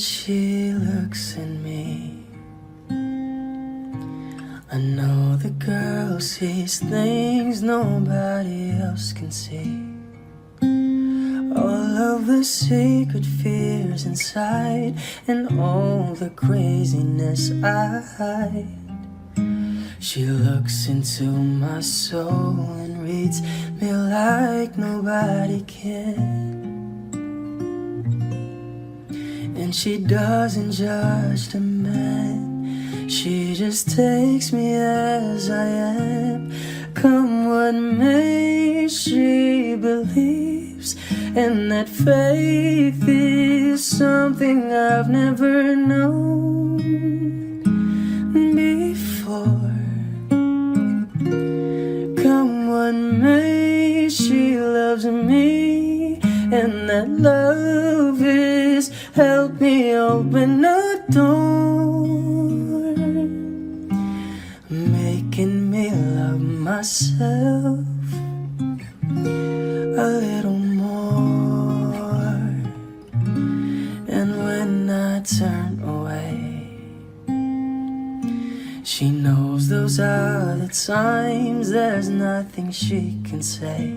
she looks at me, I know the girl sees things nobody else can see. All of the secret fears inside, and all the craziness I hide. She looks into my soul and reads me like nobody can. And she doesn't judge the man, she just takes me as I am. Come what may, she believes, and that faith is something I've never known before. Come what may, she loves me, and that love is help me open a door, making me love myself a little more. And when I turn away, she knows those are the times there's nothing she can say,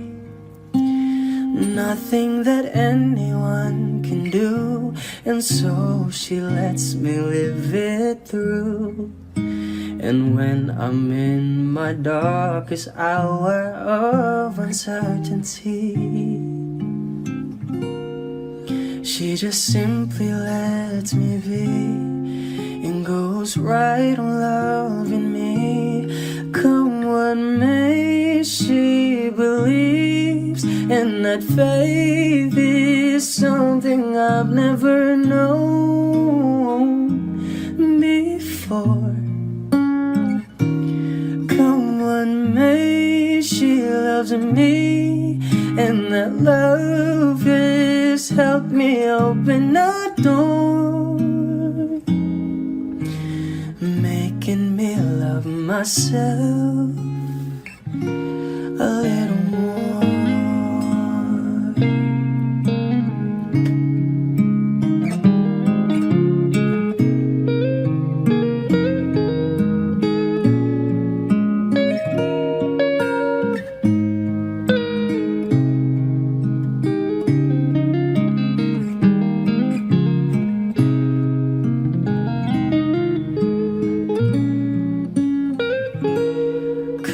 nothing that anyone can do, and so she lets me live it through. And when I'm in my darkest hour of uncertainty, she just simply lets me be and goes right on loving me. Come what may, she believes, and that faith is something I've never known before. Come what may, she loves me, and that love has helped me open a door, making me love myself a little more.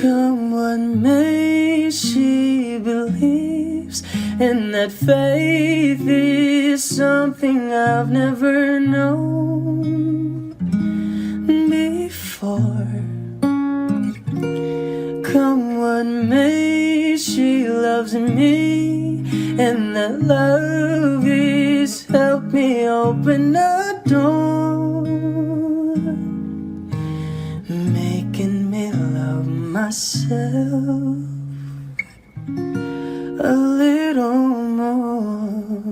Come what may, she believes, and that faith is something I've never known before. Come what may, she loves me, and that love is helped me open a door, making me love myself a little more.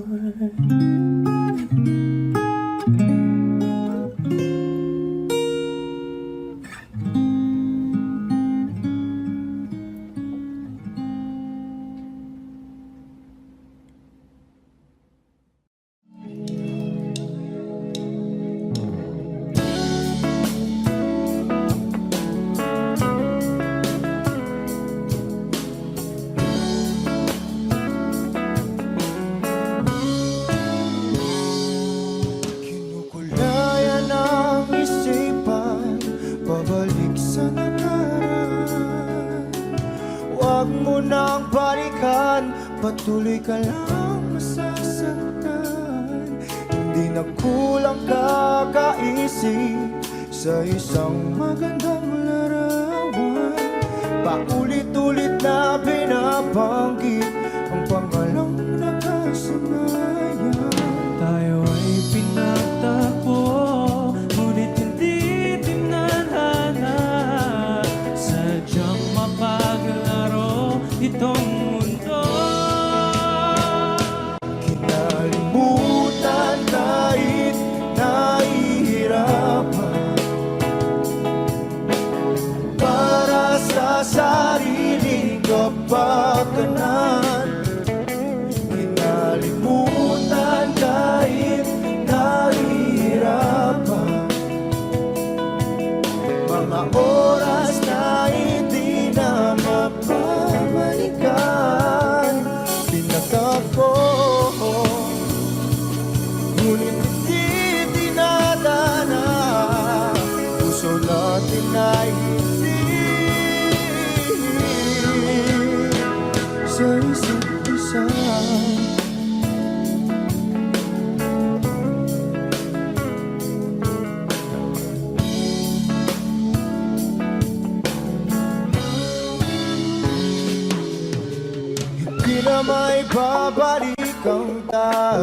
Kinukulayan ang isipan, pabalik sa nakaraan. Huwag mo nang balikan, patuloy ka lang masasaktan. Hindi na kulang kakaisip sa isang magandang larawan. Paulit-ulit na binabanggit ang pangalang nakasanayan. Tayo ay pinagtagpo, ngunit hindi tinadhana. Sadyang mapaglaro itong mundo. Kinalimutan kahit nahihirapan, para sa sariling kapakanan.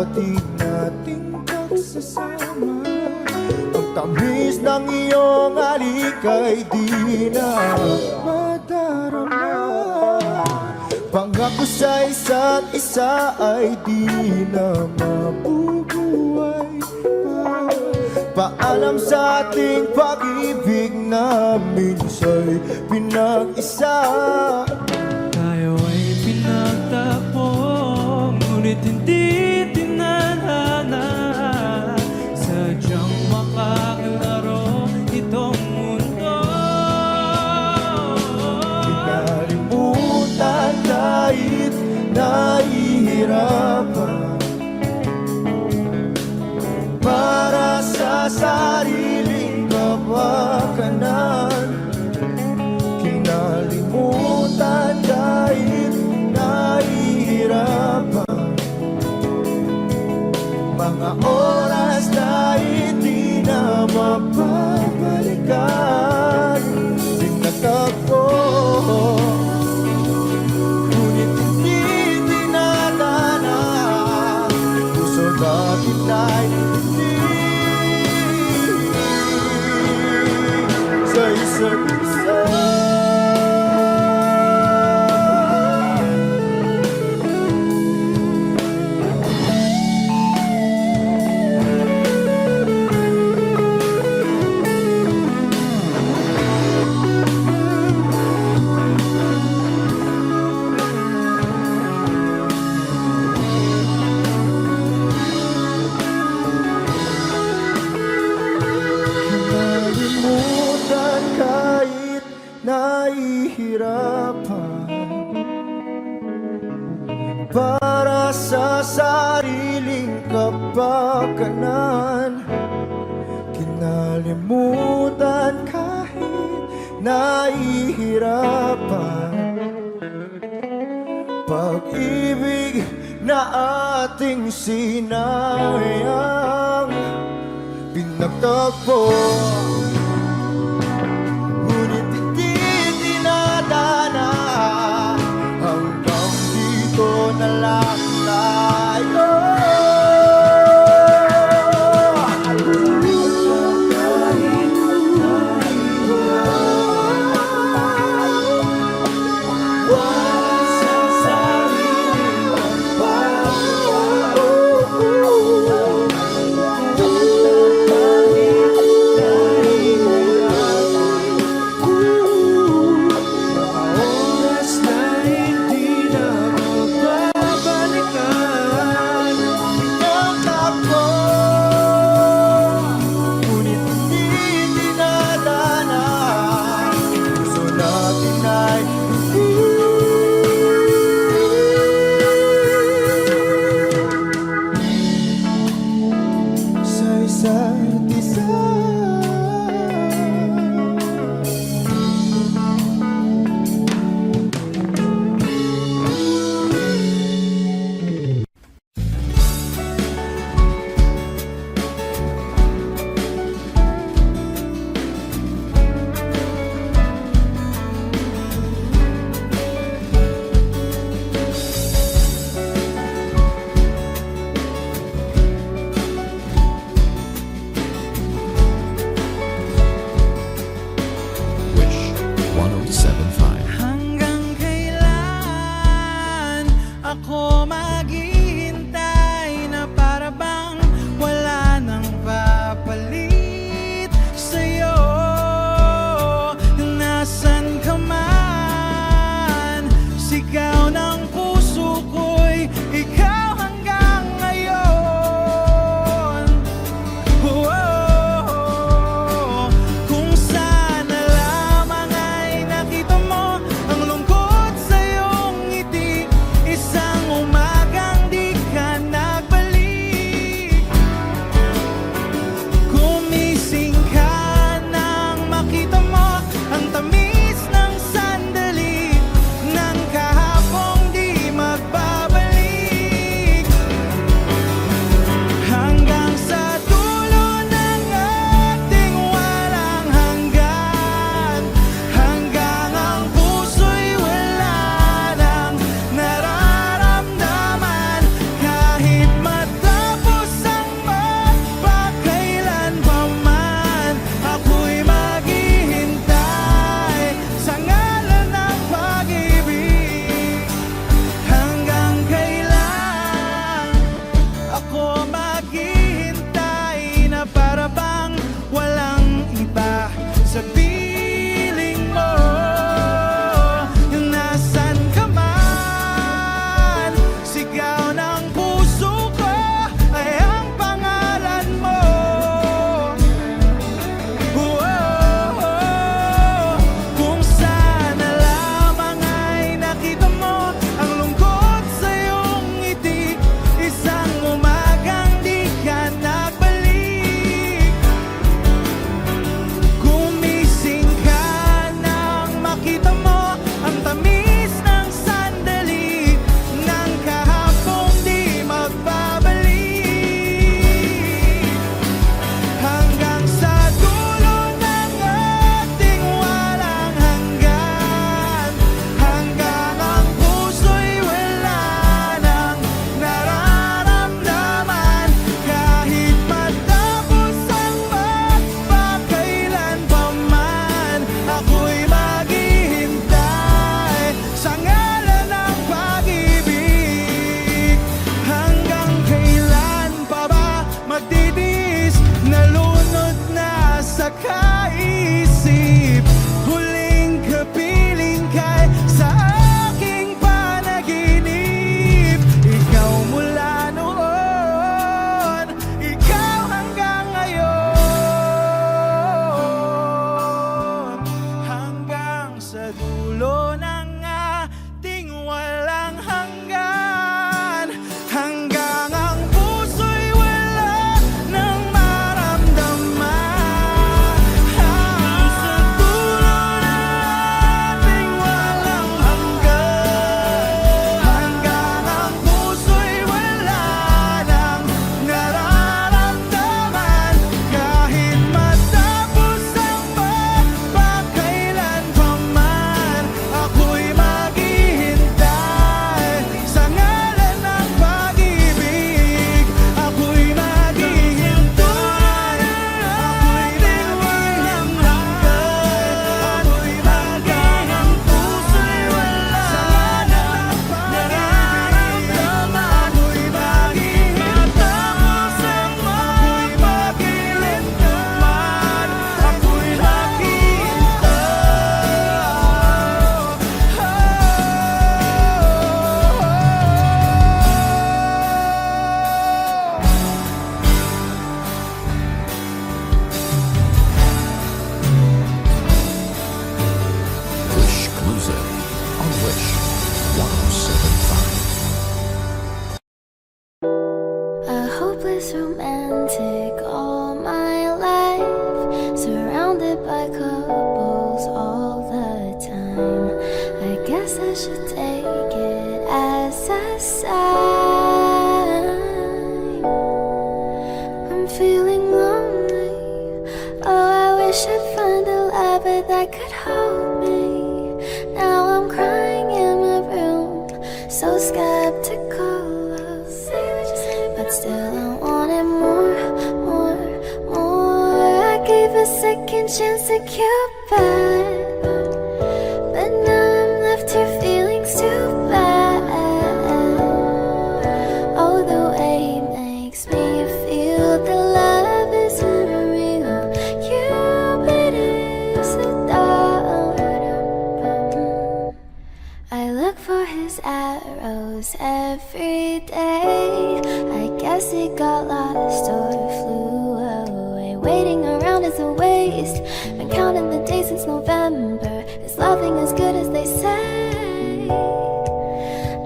dati nating pagsasama. Ang tamis ng iyong alikay di na madarama. Pangako sa isa't isa ay di na mabubuhay pa. Paalam sa ating pag-ibig na minsa'y pinag-isa. Tayo ay pinagtapos, ngunit hindi tinadhana. Sadyang makakalaro itong mundo. Kinalimutan kahit nahihirapan, para sa sariling kapakanan. Kinalimutan kahit nahihirapan, mga oras na hindi na mapabalikan. Tinatagpo, ngunit hindi tinadana. Puso natin ay hindi sa isa't isa. Kinalimutan kahit nahihirapan, para sa sariling kapakanan. Kinalimutan kahit nahihirapan, pag-ibig na ating sinayang. Pinagtagpo, ngunit hindi tinadana. Hanggang dito na lang tayo. that could hold me. Now I'm crying in my room, so skeptical of but still I wanted more, more, more. I gave a second chance to Cupid, but now I'm left here feeling too bad. Oh, the way he makes me feel the love is unreal. Cupid is a dog. I look for his arrows every day. I guess he got lost or flew away. Waiting around is a waste. Been counting the days since November. Is loving as good as they say?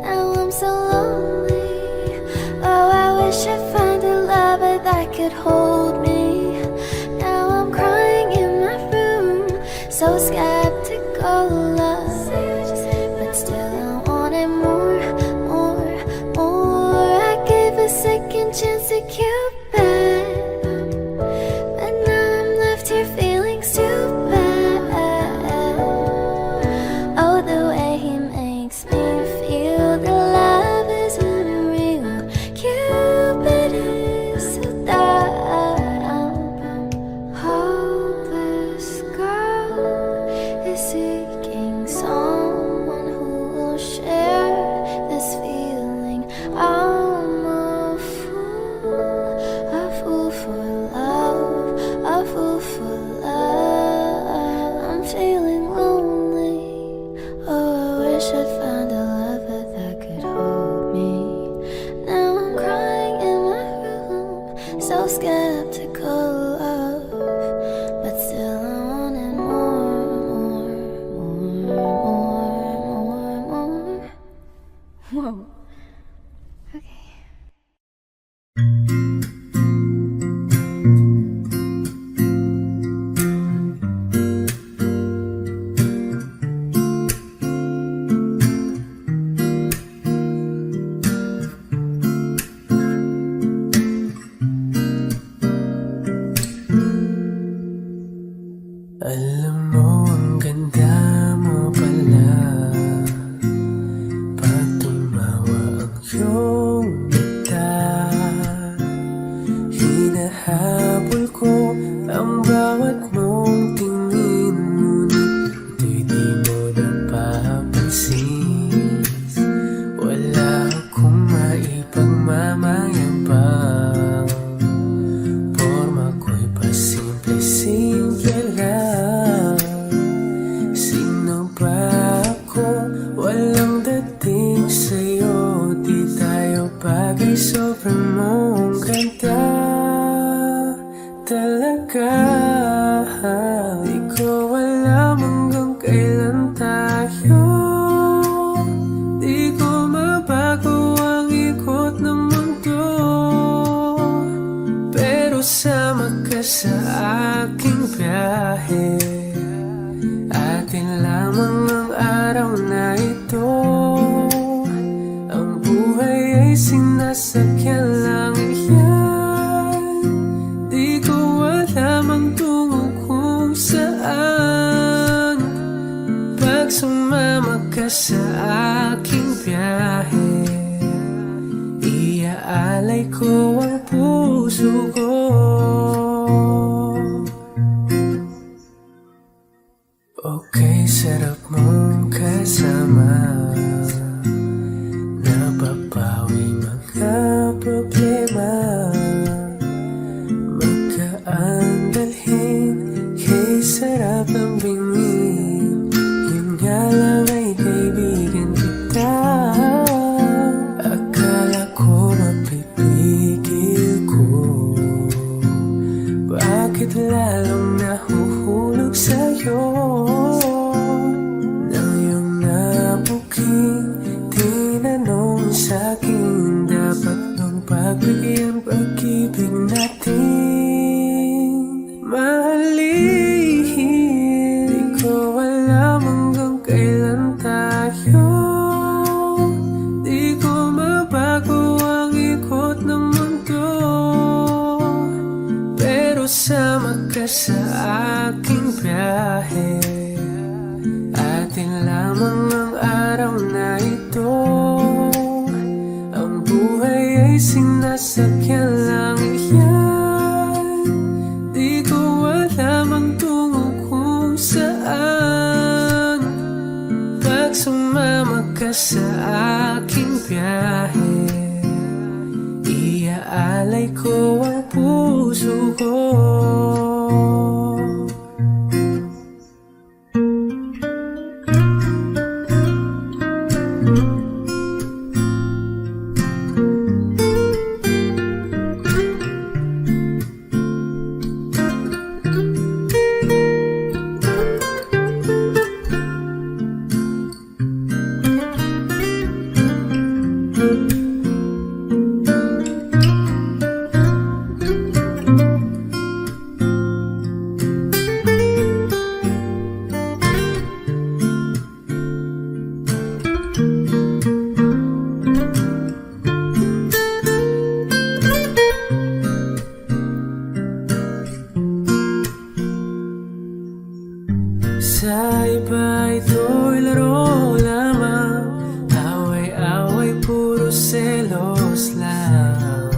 Now I'm so lonely. Oh, I wish I'd find a lover that could hold me. Now I'm crying in my room, so skeptical of, but still I wanted more, more, more. I gave a second chance to Cupid, but now I'm left here feeling stupid. Oh, the way he makes me feel the love is unreal. Cupid is so dumb. Hopeless girl is seeking someone who will share this feeling. I'm a fool for love, a fool for love. I'm feeling lonely. Oh, I wish I'd find a lover that could hold me. Now I'm crying in my room, so skeptical of, but still I wanted more, more, more, more, more. Whoa. Okay. Alam mo, ang ganda mo pala pag tumawa ang iyong mata. Hinahabol ko ang bawat mong tingin, ngunit ito'y di mo napapansin. Wala akong maipagmamayabang, porma ko'y pasimple-simple lang. Sino ba ako? Walang dating sa'yo. Di tayo bagay, sobrang mong ganda talaga. Di ko alam hanggang kailan tayo. Di ko mabago ang ikot ng mundo, pero sama ka sa aking biyahe. Atin lamang ang araw na ito. Ang buhay ay sinasakyan lang yan. Di ko alam ang tungo kung saan. Pag sumama ka sa aking biyahe, iaalay ko ang puso ko. Okay, sarap mong kasama. Napapawi mga problema. Magkaan dalhin, kay sarap ang bingin. Yun nga lang ay kaibigan kita. Akala ko mapipigil ko, bakit lalong nahuhulog sa'yo? Nang iyong nabuking tinanong sa'kin, dapat nung pagbigyan pag-ibig natin. Mahalin, di ko alam hanggang kailan tayo. Di ko mabago ang ikot ng mundo, pero sama ka sa aking biyahe. Atin lamang ang araw na ito. Ang buhay ay sinasakyan lang iyan. Di ko alam ang tungo kung saan. Pag sumama ka sa aking biyahe, iaalay ko ang puso ko. Sa iba ito'y laro lamang, away-away puro selos lang.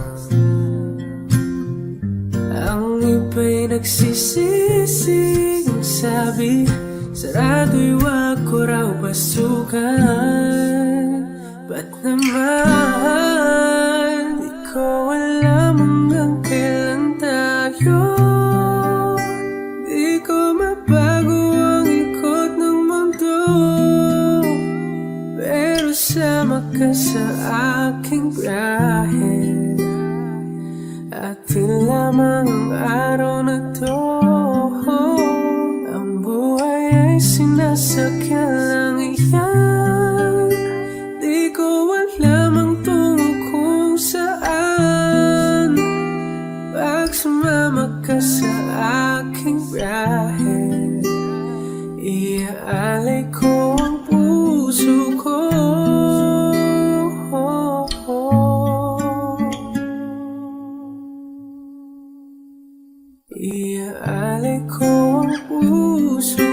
Ang iba'y nagsisising sabi, sarado'y wag ko raw pasukan. Ba't naman di ko alam hanggang kailan tayo? Di ko mabago ang ikot ng mundo, pero sama ka sa aking biyahe. Atin lamang ang araw na to. Ang buhay ay sinasakyan lang iyan. Di ko alam ang tungo kung saan. Pag sumama ka sa aking biyahe, iaalay ko ang puso ko. Iaalay ko ang puso